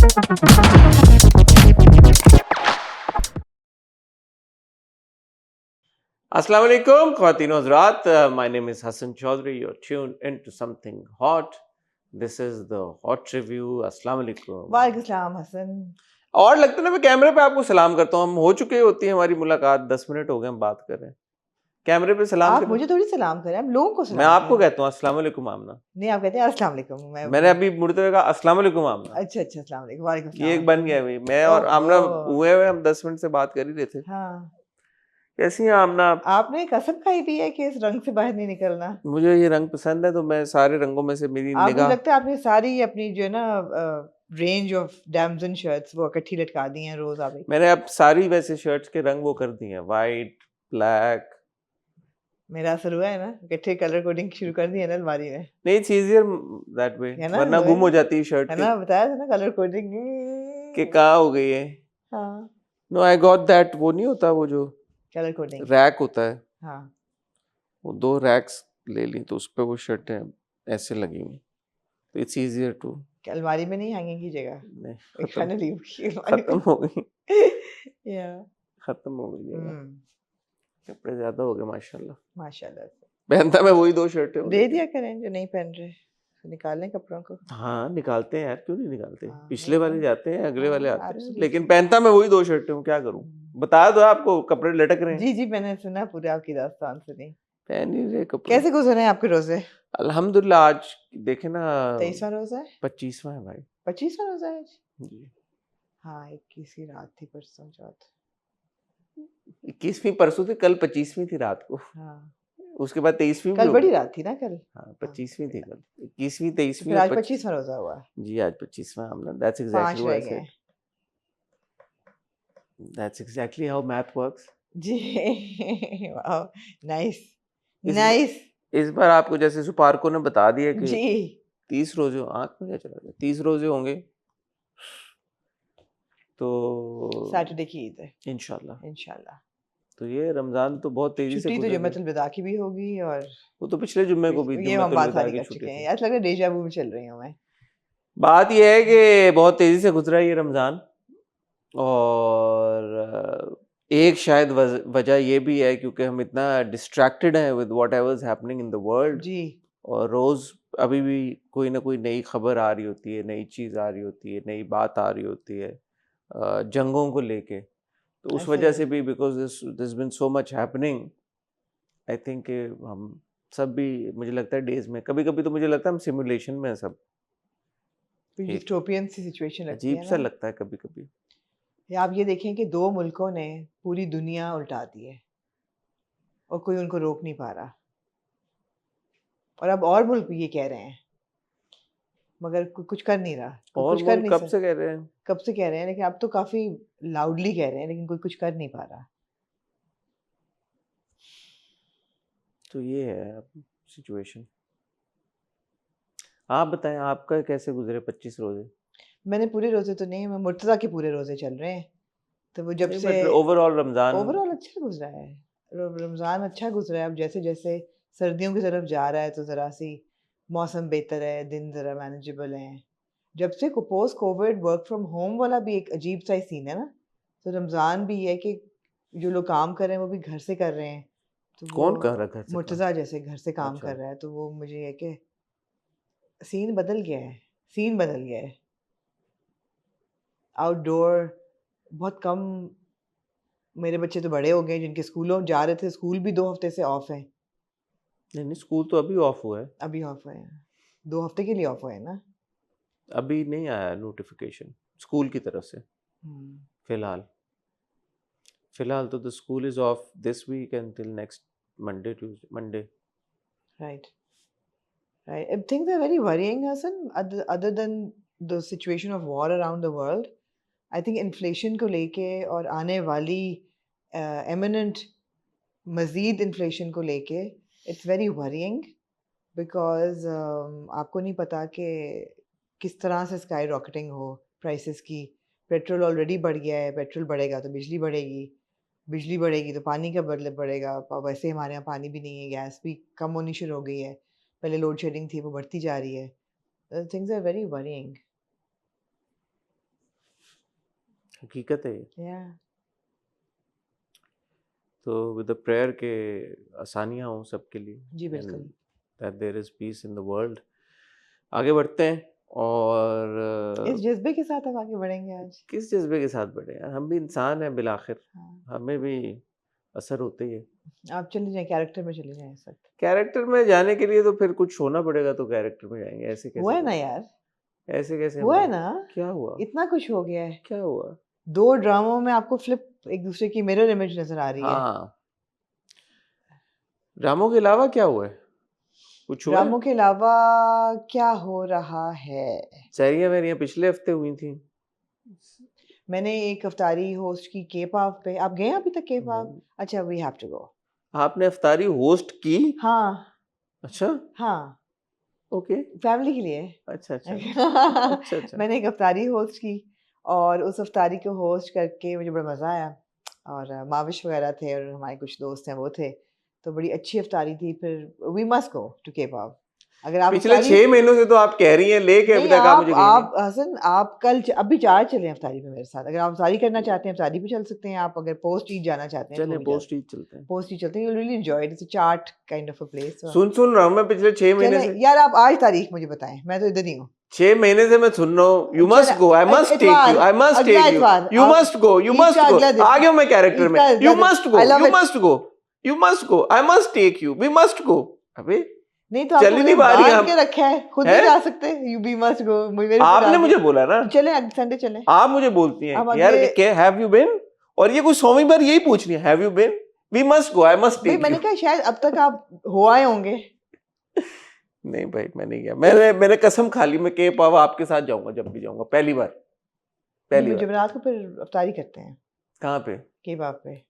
Assalamu alaikum, Khawateen Hazrat. My name is Hassan Chaudhary. You're tuned into something hot. This is the Hot Review. Assalamu alaikum. वालेकुम सलाम हसन। और लगता है ना मैं कैमरे पे आपको सलाम करता हूँ। हम हो चुके होती है हमारी मुलाकात, 10 मिनट हो गए हम बात कर रहे हैं। कैमरे पे सलाम आप करना। मुझे थोड़ी सलाम करें, आप लोगों को सलाम मैं आपको करें। कहता हूँ अस्सलाम वालेकुम आमना। नहीं, आप कहते हैं अस्सलाम वालेकुम। मैंने अभी मुड़ते हुए कहा अस्सलाम वालेकुम आमना। अच्छा अस्सलाम वालेकुम। वालेकुम ये सलाम एक बन गया भाई। मैं और आमना ओहो। हुए हुए हम 10 मिनट से बात कर ही रहे थे। हाँ, कैसी हैं आमना आप? आपने कसम खाई भी है कि इस रंग से बाहर नहीं निकलना। मुझे ये रंग पसंद है तो मैं सारे रंगों में से मेरी आप मुझे निगाह लगता है आपने सारी अपनी जो है ना range of dams and shirts वो इकट्ठी लटका दी हैं रोज आप। मैंने अब सारी वैसे शर्ट्स के रंग वो कर दिए हैं, वाइट, ब्लैक। मेरा असर हुआ है ना, इकट्ठे कलर कोडिंग शुरू कर दी है ना अलमारी में, नहीं, इट्स इजियर दैट वे, है ना? वरना गुम हो जाती है शर्ट है के ना, बताया था ना कलर कोडिंग कि कहाँ हो गई है। हाँ, नो आई गॉट दैट, वो नहीं होता वो जो कलर कोडिंग। रैक होता है, हाँ, वो 2 रैक्स ले ली तो उस पे वो शर्टें ऐसे लगी हुई, तो इट्स इजियर टू। अलमारी में नहीं हैंगिंग कीजिएगा, नहीं, फाइनली खत्म हो गई, या खत्म हो गई जगह। हम्म, कपड़े ज्यादा हो गए माशाल्लाह। माशाल्लाह से पहनता मैं वही 2 शर्टें हूँ दे लेकिन दिया करें जो नहीं पहन रहे, निकाल लें कपड़ों को। हाँ निकालते हैं यार, क्यों नहीं निकालते। हाँ, पिछले वाले जाते हैं, अगले वाले हाँ, आते हैं, absolutely। लेकिन पहनता मैं वही 2 शर्टें हूँ, क्या करूँ। बताया तो है आपको, कपड़े लटक रहे हैं, जी जी, मैंने सुना पूरे आपकी दास्तान सुनी। पहन ही रहे कपड़े। कैसे गुजरे हैं आपके रोजे? अल्हम्दुलिल्लाह आज देखे ना 23वां रोजा है, 25वां है भाई 25वां रोजा है आज। जी। हाँ, 21 की रात थी परसों चौथ। 21वीं परसों थी, कल 25वीं थी रात को, हाँ, उसके बाद 23वीं भी कल हो बड़ी गई। रात थी ना कल। हाँ हाँ, 25वीं थी कल, 21वीं तो 23वीं फिर और आज 25। 25वां रोजा हुआ, जी आज 25वां हमला। दैट्स 5 एग्जैक्टली व्हाट रह आई गए सेड, हैं। That's exactly how math works. जी वाह, नाइस इस नाइस। इस बार आपको जैसे सुपारको ने बता दिया कि जी 30 रोजे, आंख में क्या चला गया, 30 रोजे होंगे तो सैटरडे की ईद है इंशाल्लाह। इंशाल्लाह। तो ये रमजान तो बहुत तेजी से छुट्टी तो गुजर गया। जुम्मतुल विदा की भी होगी, और वो तो पिछले जुम्मे को भी ये हम जुम्मतुल बात विदा सारी की कर छुट्टी चुके हैं, थी। यार लग रहा है डेजा वू में चल रही हूँ मैं। बात यह है कि बहुत तेजी से गुजरा ये रमजान, और एक शायद वजह ये भी है क्योंकि हम इतना डिस्ट्रैक्टेड हैं with whatever is happening in the world, जी और रोज अभी भी कोई ना कोई नई खबर आ रही होती है, नई चीज आ रही होती है, नई बात आ रही होती है जंगों को लेके। तो उस ऐसे वजह ही से भी because this been so much happening, I think हम सब भी, मुझे लगता है डेज में कभी कभी तो मुझे लगता है हम सिमुलेशन में हैं सब। एक डिस्टोपियन सी सिचुएशन लगती अजीब है सा ना। लगता है कभी कभी। या आप ये देखें कि 2 मुल्कों ने पूरी दुनिया उल्टा दी है और कोई उनको रोक नहीं पा रहा, और अब और मुल्क भी ये कह रहे हैं, मगर कुछ कर नहीं रहा, कोई और कुछ कर मुल्क नहीं कब सक से कह रहे हैं। कब से कह रहे हैं, लेकिन अब तो काफी लाउडली कह रहे हैं, लेकिन कोई कुछ कर नहीं पा रहा। तो ये है सिचुएशन। आप बताएं आपका कैसे गुजरे 25 रोजे। मैंने पूरे रोजे तो नहीं, मैं मुर्तज़ा के पूरे रोजे चल रहे हैं, तो वो जब नहीं से बट ओवरऑल रमजान। ओवरऑल अच्छा गुजरा है। रमज़ान अच्छा गुजरा है। अब जैसे जैसे सर्दियों की तरफ जा रहा है तो ज़रा सी मौसम बेहतर है, दिन ज़रा मैनेजेबल हैं। जब से post Covid work from home वाला भी एक अजीब सा ही सीन है ना, तो रमज़ान भी है कि जो लोग काम कर रहे हैं वो भी घर से कर रहे हैं, तो वो कौन कर रहा घर से काम। मुर्तज़ा जैसे घर से काम अच्छा कर रहा है, तो वो मुझे है कि सीन बदल गया है, सीन बदल गया है। आउटडोर बहुत कम। मेरे बच्चे तो बड़े हो गए, जिनके स्कूलों जा रहे थे, स्कूल भी 2 हफ्ते से ऑफ हैं। नहीं नहीं, स्कूल तो अभी ऑफ हुआ है, अभी ऑफ हुए हैं, 2 हफ्ते के लिए ऑफ हुए हैं ना। अभी नहीं आया नोटिफिकेशन स्कूल की तरफ से। हम्म, फिलहाल फिलहाल तो the school is off this weekend till next Monday, Tuesday Monday. Right right. Things are very worrying, Hassan. Other than the situation of war around the world, I think inflation को लेके और आने वाली eminent मज़ीद inflation को लेके it's very worrying, because आपको नहीं पता कि किस तरह से स्काई रॉकेटिंग हो प्राइसेस की। पेट्रोल ऑलरेडी बढ़ गया है, पेट्रोल बढ़ेगा तो बिजली बढ़ेगी, बिजली बढ़ेगी तो पानी का बदले बढ़ेगा। वैसे हमारे यहाँ पानी भी नहीं है, गैस भी कम होनी शुरू हो गई है, पहले लोड शेडिंग थी वो बढ़ती जा रही है। Things are very worrying. हकीकत है ये। Yeah. तो विद द प्रेयर के आसानियाँ हों सबके लिए, जी एंड बिल्कुल। That there is peace in the world. आगे बढ़ते हैं, और इस जज्बे के साथ हम आगे बढ़ेंगे आज। किस जज्बे के साथ बढ़े यार, हम भी इंसान हैं बिलाखिर, हाँ। हमें भी असर होते ही है। आप चले जाएं, कैरेक्टर में चले जाएं इस वक्त। कैरेक्टर में जाने के लिए तो फिर कुछ होना पड़ेगा, तो कैरेक्टर में जाएंगे। ऐसे कैसे हुआ है ना होगा? यार, ऐसे कैसे हुआ है होगा? ना, क्या हुआ? इतना कुछ हो गया है। क्या हुआ? 2 ड्रामों में आपको फ्लिप एक दूसरे की मिरर इमेज नजर आ रही है। हाँ, ड्रामों के अलावा क्या हुआ है? कुछ हुआ है? ड्रामों के अलावा क्या हो रहा है? सैरियां वेरियां पिछले हफ्ते हुई थी। मैंने एक अफ्तारी होस्ट की केपाव पे। आप गए अभी तक केपाव? नहीं। अच्छा, वी हैव टू गो। आपने इफ्तारी होस्ट की? हाँ अच्छा, हाँ, ओके, फैमिली के लिए। अच्छा अच्छा अच्छा अच्छा। मैंने एक अफ्तारी होस्ट की, और उस अफ्तारी को होस्ट करके मुझे बड़ा मज़ा आया। और माविश वगैरह थे, और हमारे कुछ दोस्त हैं वो थे, तो बड़ी अच्छी अफ्तारी थी। फिर वी मस्ट गो टू केपाव। अगर आप पिछले अफ्तारी 6 महीनों से तो आप कह रही हैं, लेके अभी नहीं, तक आप मुझे कहीं आप हसन, आप कल अभी 4 चलें अफ्तारी पे मेरे साथ। अगर आप अफ्तारी करना चाहते हैं अफ्तारी पे चल सकते हैं। आप अगर पोस्ट ईद जाना चाहते हैं तो चले भी जा पोस्ट ईद चलते हैं। पोस्ट ईद चलते हैं। You really enjoy it. It's a chaat kind of a place. सुन रहा हूँ मैं पिछले 6 महीने चले से। यार, आप आज तारीख मुझे बताएं, मैं तो इधर ही हूँ। 6 महीने से मैं सुन रहा हूँ, यू मस्ट चले गो, आई मस्ट टेक इतवार, यू, आई मस्ट अगला टेक यू, इतवार, यू आप must go, you Eid must का गो। अगला दिन, आ गया हूँ मैं कैरेक्टर ईद में। का अगला यू दिन। Must I go, love you it. Must go, you must go, I must take you, we must go. अबे नहीं तो चल आपको ही मुझे नहीं पा रही बांध आप, के रखा है, खुद हैं? नहीं जा सकते। यू बी मस्ट गो मेरे पे आपने डाल मुझे दिया। बोला ना, तो चले संडे चले। आप मुझे बोलती हैं अब कि यार अगले क्या हैव यू बीन, और ये कुछ 100वीं बार यही पूछ रही है, have you been, we must go, I must भाई, टेक मैंने यू। कहा शायद अब तक आप हो आए होंगे। नहीं भाई, मैं नहीं गया। मैंने कसम खा ली, मैं के पावा आपके साथ जाऊंगा जब भी जाऊंगा, पहली बार, नहीं, पहली मैं बार। जुमेरात को फिर अफ्तारी करते हैं कहाँ पे? केबाब पे।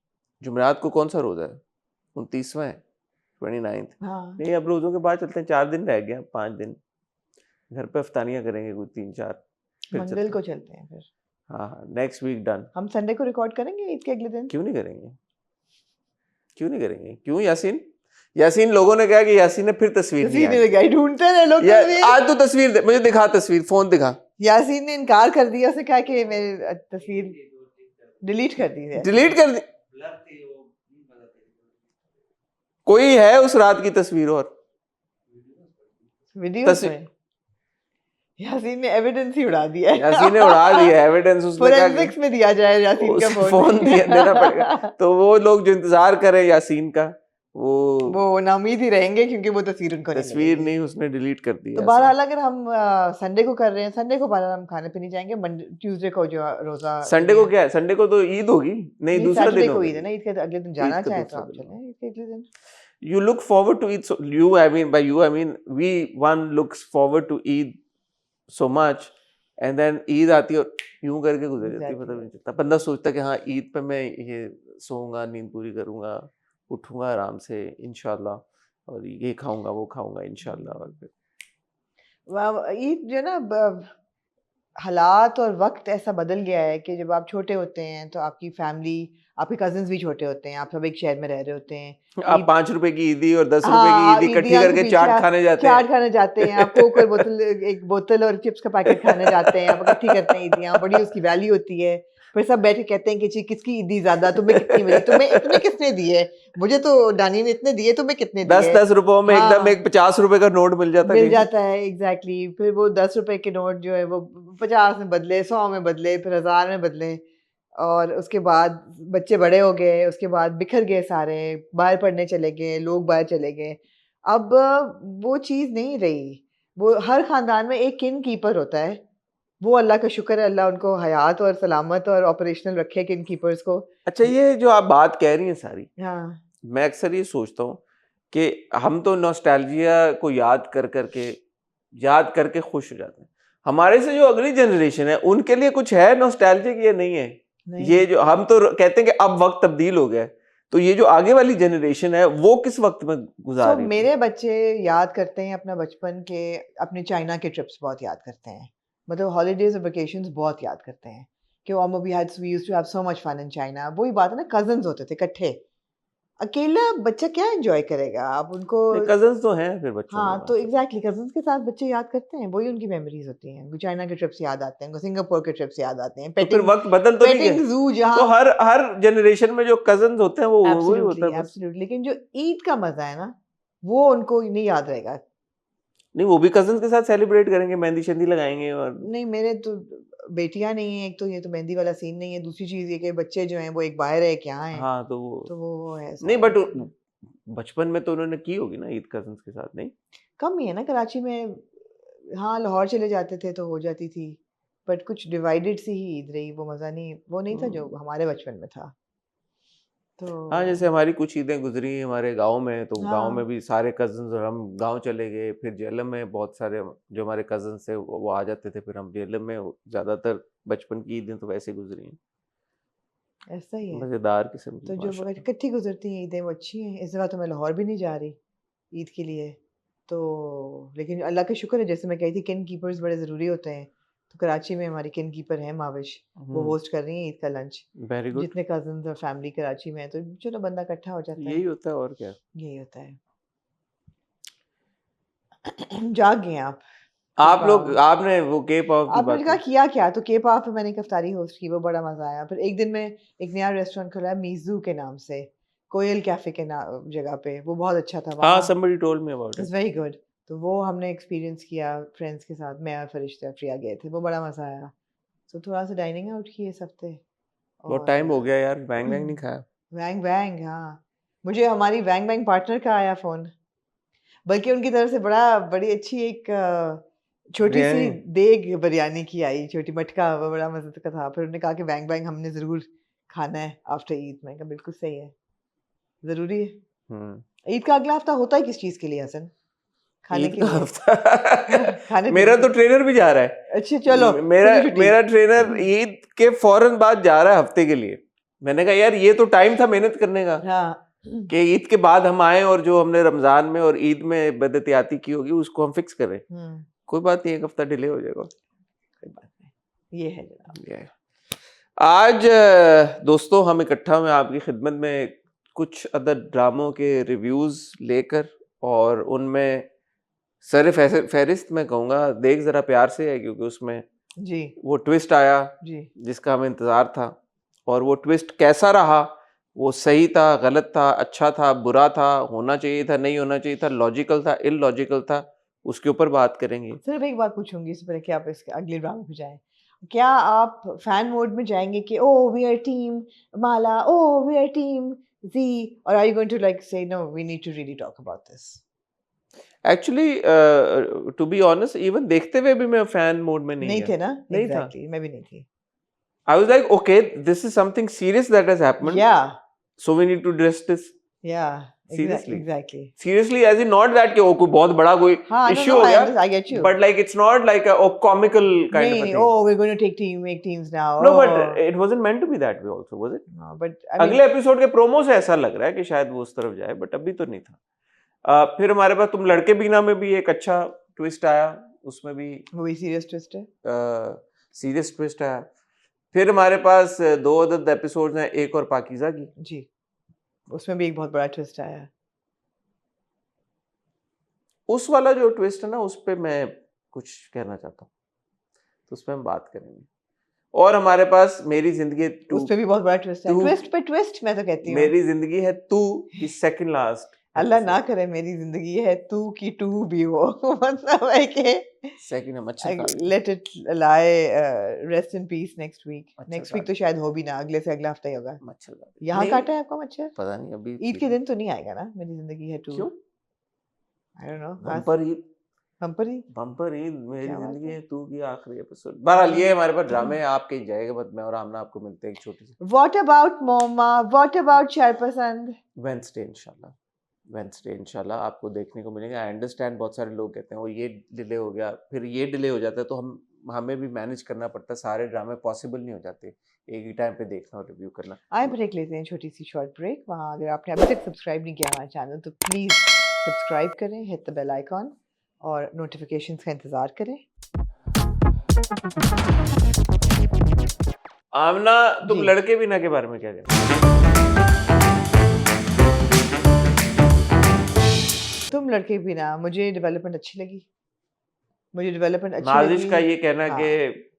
जुमेरात को कौन सा रोजा है? 29वां है, 29th। हाँ, नहीं, अब रोजों के बाद चलते हैं, 4 दिन रह गए, 5 दिन घर पे अफ्तारियां करेंगे, कुछ 3-4, फिर मंगल चलते को हैं। चलते हैं फिर। हाँ हाँ, नेक्स्ट वीक डन। हम संडे को रिकॉर्ड करेंगे ईद के अगले दिन। क्यों नहीं करेंगे? क्यों नहीं करेंगे? क्यों यासीन? यासीन, लोगों ने कहा कि यासीन ने फिर तस्वीर नहीं तस्वीर नहीं आई। लगाई, ढूंढते रहे लोग या तस्वीर। आज तो तस्वीर दे, मुझे दिखा तस्वीर, फोन दिखा। यासीन ने इनकार कर दिया, उसने कहा कि मेरी तस्वीर डिलीट कर दी है। डिलीट कर दी। कोई है उस रात की तस्वीर? और वीडियोस में यासीन ने एविडेंस ही उड़ा दिया है। यासीन ने उड़ा दिया एविडेंस। उसने कहा फोरेंसिक्स में दिया जाए यासीन का उसे फोन। देना पड़ेगा। तो वो लोग जो इंतजार कर रहे हैं यासीन का, वो नाउमीद ही रहेंगे, क्योंकि वो तस्वीर उनको नहीं तस्वीर मिलेगी। नहीं, उसने डिलीट कर दी। तो बहरहाल अगर हम संडे को कर रहे हैं, संडे को बहरहाल हम खाने पे नहीं जाएंगे। मंडे ट्यूसडे को जो रोजा संडे को क्या है? संडे को तो ईद होगी। नहीं, दूसरा सैटरडे दिन को होगा। ईद है ना। ईद के अगले दिन जाना ईद का चाहे तो दूसरा आप दिन चलें ईद के अगले दिन। You look forward to Eid. So you, I mean, by you, I mean one looks forward to Eid so much, and then Eid आती है और यूं करके गुजर जाती है, पता भी नहीं चलता। बंदा सोचता है कि हाँ, ईद पे मैं ये सोऊंगा, नींद पूरी करूंगा, उठूंगा आराम से इंशाल्लाह, और ये खाऊंगा, वो खाऊंगा इंशाल्लाह। और फिर ईद जो है ना, हालात और वक्त ऐसा बदल गया है कि जब आप छोटे होते हैं तो आपकी फैमिली, आपके कजिन्स भी छोटे होते हैं, आप सब एक शहर में रह रहे होते हैं। आप 5 रुपए की ईदी और 10 रुपए हाँ, की ईदी इकट्ठी ईदियां के करके पीछे चाट आप खाने जाते चाट हैं। खाने जाते हैं, आप कोक और बोतल, एक बोतल और चिप्स का पैकेट खाने जाते हैं, आप इकट्ठी करते हैं ईदियां, बड़ी उसकी वैल्यू होती है। फिर सब बैठ के कहते हैं कि जी किसकी ईदी ज्यादा, तुम्हें कितनी मिली, तुम्हें इतने किसने दिए, मुझे तो नानी ने इतने दिए, तुम्हें कितने दिए। 10-10 रुपयों में एकदम हाँ, एक 50 रुपए का नोट मिल जाता मिल कहीं से। जाता है एग्जैक्टली। फिर वो 10 रुपए के नोट जो है वो 50 में बदले, 100 में बदले, फिर 1000 में बदले। और उसके बाद बच्चे बड़े हो गए, उसके बाद बिखर गए सारे, बाहर पढ़ने चले गए, लोग बाहर चले गए। अब वो चीज़ नहीं रही। वो हर खानदान में एक किन कीपर होता है। वो अल्लाह का शुक्र है, अल्लाह उनको हयात और सलामत और ऑपरेशनल रखे किन कीपर्स को। अच्छा, ये जो आप बात कह रही हैं सारी, हाँ, मैं अक्सर ये सोचता हूँ कि हम तो नॉस्टैल्जिया को याद करके खुश हो जाते हैं। हमारे से जो अगली जनरेशन है उनके लिए कुछ है नॉस्टैल्जिक, ये नहीं है। नहीं। ये जो हम तो कहते हैं कि अब वक्त तब्दील हो गया है, तो ये जो आगे वाली जनरेशन है वो किस वक्त में गुजार रही थी? मेरे बच्चे याद करते हैं अपना बचपन के, अपने चाइना के ट्रिप्स बहुत याद करते हैं। मतलब हॉलीडेज और वेकेशंस बहुत याद करते हैं कि we used to have so much fun in China. वही बात है ना, कजन्स होते थे इकट्ठे। अकेला बच्चा क्या एंजॉय करेगा? आप उनको कजन्स तो हैं फिर बच्चों हाँ के तो पास। एग्जैक्टली कजन्स के साथ बच्चे याद करते हैं, वही उनकी मेमोरीज होती हैं। उनको चाइना के ट्रिप्स याद आते हैं, उनको सिंगापुर के ट्रिप्स याद आते हैं, तो फिर पेटिंग वक्त बदल तो नहीं पेटिंग गया। जू तो जहाँ हर जनरेशन में जो कजन्स होते हैं वो वही होता एब्सोल्युटली है बस। एब्सोल्युटली, लेकिन जो ईद का मजा है ना वो उनको नहीं याद रहेगा। नहीं, वो भी कजन्स के साथ सेलिब्रेट करेंगे, मेहंदी शेंदी लगाएंगे और नहीं मेरे तो बेटियां नहीं है, एक तो ये तो मेहंदी वाला सीन नहीं है, दूसरी चीज ये कि बच्चे जो हैं वो एक बाहर है, एक यहाँ है, हाँ तो वो तो वो है नहीं, सारा बट सीन। बचपन में तो उन्होंने की होगी ना ईद कजन्स के साथ, नहीं? कम ही है ना कराची में। हाँ लाहौर चले जाते थे तो हो जाती थी, बट कुछ डिवाइडेड सी ही ईद रही, वो मज़ा नहीं, वो नहीं था जो हमारे बचपन में था। हाँ, जैसे तो हमारी कुछ ईदें गुजरी हमारे गांव में, तो गांव में हाँ भी सारे कजन्स, और हम गांव चले गए, फिर जेलम में बहुत सारे जो हमारे कजन्स थे वो आ जाते थे, फिर हम जेलम में ज्यादातर बचपन की ईदें तो वैसे गुजरी हैं, ऐसा ही है। मजेदार किस्म की तो जो माशाल्लाह। इकट्ठी गुजरती हैं ईदें वो अच्छी हैं। इस दफ़ा तो मैं लाहौर भी नहीं जा रही ईद के लिए, तो लेकिन अल्लाह का शुक्र है, जैसे मैं कही थी किन कीपर्स बड़े ज़रूरी होते हैं, तो कराची में हमारी किन कीपर है माविश, वो होस्ट कर रही हैं ईद का लंच। Very good. जितने कजन्स और फैमिली कराची में है तो चलो बंदा इकट्ठा हो जाता यही है, होता है और क्या। यही होता है। जाग गए आप आप लोग, केपाप। आपने वो के पॉप की आपने बात कहा की। किया क्या? तो केपाप पे मैंने एक इफ्तारी होस्ट की, वो बड़ा मजा आया। फिर एक दिन में एक नया रेस्टोरेंट खुला है मीजू के नाम से, कोयल कैफे के नाम जगह पे, वो बहुत अच्छा था हाँ, वहाँ, somebody told me about it। It's very good. तो वो हमने एक्सपीरियंस किया फ्रेंड्स के साथ, मैं और फरिश्ता प्रिया गए थे, वो बड़ा मजा आया। तो थोड़ा सा डाइनिंग आउट की इस हफ्ते। बहुत और टाइम हो गया यार, बैंग वैंग नहीं खाया। वैंग वैंग, हाँ मुझे हमारी वैंग वैंग पार्टनर का आया फोन, बल्कि उनकी तरफ से बड़ी अच्छी एक छोटी सी बिरयानी। देग बिरयानी की आई, छोटी मटका, वो बड़ा मजे का था। फिर उन्होंने कहा कि बैंग बैंग हमने जरूर खाना है आफ्टर ईद। में कहा बिल्कुल सही है, जरूरी है। हम्म। ईद का अगला हफ्ता होता है किस चीज के लिए हसन? खाने ईद के का लिए, हफ्ता खाने पीने मेरा के तो लिए। ट्रेनर भी जा रहा है। अच्छा चलो मेरा खुली छुट्टी। मेरा ट्रेनर ईद के फौरन बाद जा रहा है हफ्ते के लिए। मैंने कहा यार ये तो टाइम था मेहनत करने का, हाँ कि ईद के बाद हम आए और जो हमने रमजान में और ईद में बदतियाती की होगी उसको हम फिक्स करें। कोई बात नहीं, एक हफ्ता डिले हो जाएगा। कोई बात नहीं, ये है जनाब। ये है। आज दोस्तों हम इकट्ठा हुए आपकी खिदमत में कुछ अदर ड्रामों के रिव्यूज लेकर, और उनमें सर फहरिस्त मैं कहूँगा देख ज़रा प्यार से है, क्योंकि उसमें जी वो ट्विस्ट आया जी जिसका हमें इंतज़ार था, और वो ट्विस्ट कैसा रहा, वो सही था, गलत था, अच्छा था, बुरा था, होना चाहिए था, नहीं होना चाहिए था, लॉजिकल था, इलॉजिकल था, उसके ऊपर बात करेंगे। सिर्फ एक बात पूछूंगी इससे पहले कि आप इसके अगले राउंड पे जाएं, क्या आप फैन मोड में जाएंगे कि oh we are team Mala, oh we are team जी, और are you going to like say no we need to really talk about this? Actually to be honest, even देखते हुए भी मैं फैन मोड में नहीं नहीं गया। थे ना? नहीं था। एग्जैक्टली मैं भी नहीं थी। I was like, okay, this is something serious that has happened, या so we need to address this या seriously. Exactly. Seriously, as in not that कि oh कोई बहुत बड़ा कोई हाँ नो issue नो हो गया, I get you. but like it's not like a comical kind of नहीं a नहीं, thing. Oh we are going to take team make teams now, No, but it wasn't meant to be that way also, was it? No but I mean अगले episode के promo से ऐसा लग रहा है कि शायद वो उस तरफ जाए, बट अभी तो नहीं था। फिर हमारे पास तुम लड़के बीना में भी एक अच्छा ट्विस्ट आया, उसमें भी वो भी सीरियस ट्विस्ट है। सीरियस ट्विस्ट आया। फिर हमारे पास दो अदद एपिसोड्स हैं, एक और पाकीज़ा की। जी उसमें भी एक बहुत बड़ा ट्विस्ट आया। उस वाला जो ट्विस्ट है ना, उस पे मैं कुछ कहना चाहता हूँ, तो उस पे हम बात करेंगे। और हमारे पास मेरी जिंदगी टू, उस पे भी बहुत बड़ा ट्विस्ट है, टू ट्विस्ट पे ट्विस्ट मैं तो कहती हूँ। मेरी जिंदगी है तू की सेकंड लास्ट अल्लाह ना करे मेरी जिंदगी है तू की टू भी हो मतलब है कि सेकंड है मच्छर खा गई। Let it lie rest in peace next week. मच्छर नेक्स्ट वीक काट तो शायद हो भी ना, अगले से अगला हफ्ता ही होगा। मच्छर खा गई। यहाँ नहीं, काटा है आपका मच्छर? पता नहीं अभी ईद के दिन तो नहीं आएगा ना मेरी जिंदगी है टू? क्यों? आई don't no. Bumper Eid, bumper he bumper Eid मेरी क्या बात जिंदगी है। है तू की आखिरी एपिसोड। बहरहाल ये हमारे पास ड्रामे हैं, आप कहीं जाएगा मत, मैं और आमना आपको मिलते हैं एक छोटी सी what about Moma, what about शरपसंद? वेडनेसडे इंशाल्लाह। वेडनेसडे इंशाल्लाह आपको देखने को मिलेगा। आई अंडरस्टैंड बहुत सारे लोग कहते हैं वो ये डिले हो गया, फिर ये डिले हो जाता है, तो हमें भी मैनेज करना पड़ता है, सारे ड्रामे पॉसिबल नहीं हो जाते एक ही टाइम पे देखना और रिव्यू करना। आए ब्रेक लेते हैं, छोटी सी शॉर्ट ब्रेक। वहाँ अगर आपने अभी तक सब्सक्राइब नहीं किया हमारा चैनल तो प्लीज़ सब्सक्राइब करें, हिट द बेल आइकॉन और नोटिफिकेशंस का इंतज़ार करें। आमना, तुम जी। लड़के भी ना के बारे में क्या कहते हो? तुम लड़के भी ना, मुझे डेवलपमेंट अच्छी लगी, मुझे डेवलपमेंट अच्छी नाजिश का लगी। ये कहना हाँ, कि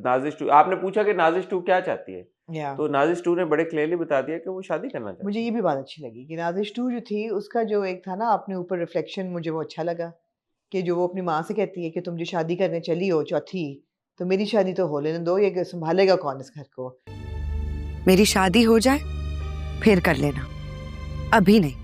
नाजिश टू, आपने पूछा कि नाजिश टू क्या चाहती है, या तो नाजिश टू ने बड़े क्लियरली बता दिया कि वो शादी करना चाहती मुझे ये भी बात अच्छी लगी कि नाज़िश 2 जो थी, उसका जो एक था ना अपने ऊपर रिफ्लेक्शन, मुझे वो अच्छा लगा कि जो वो अपनी माँ से कहती है कि तुम जो शादी करने चली हो चौथी, तो मेरी शादी तो हो लेने दो, ये संभालेगा कौन इस घर को? मेरी शादी हो जाए फिर कर लेना, अभी नहीं।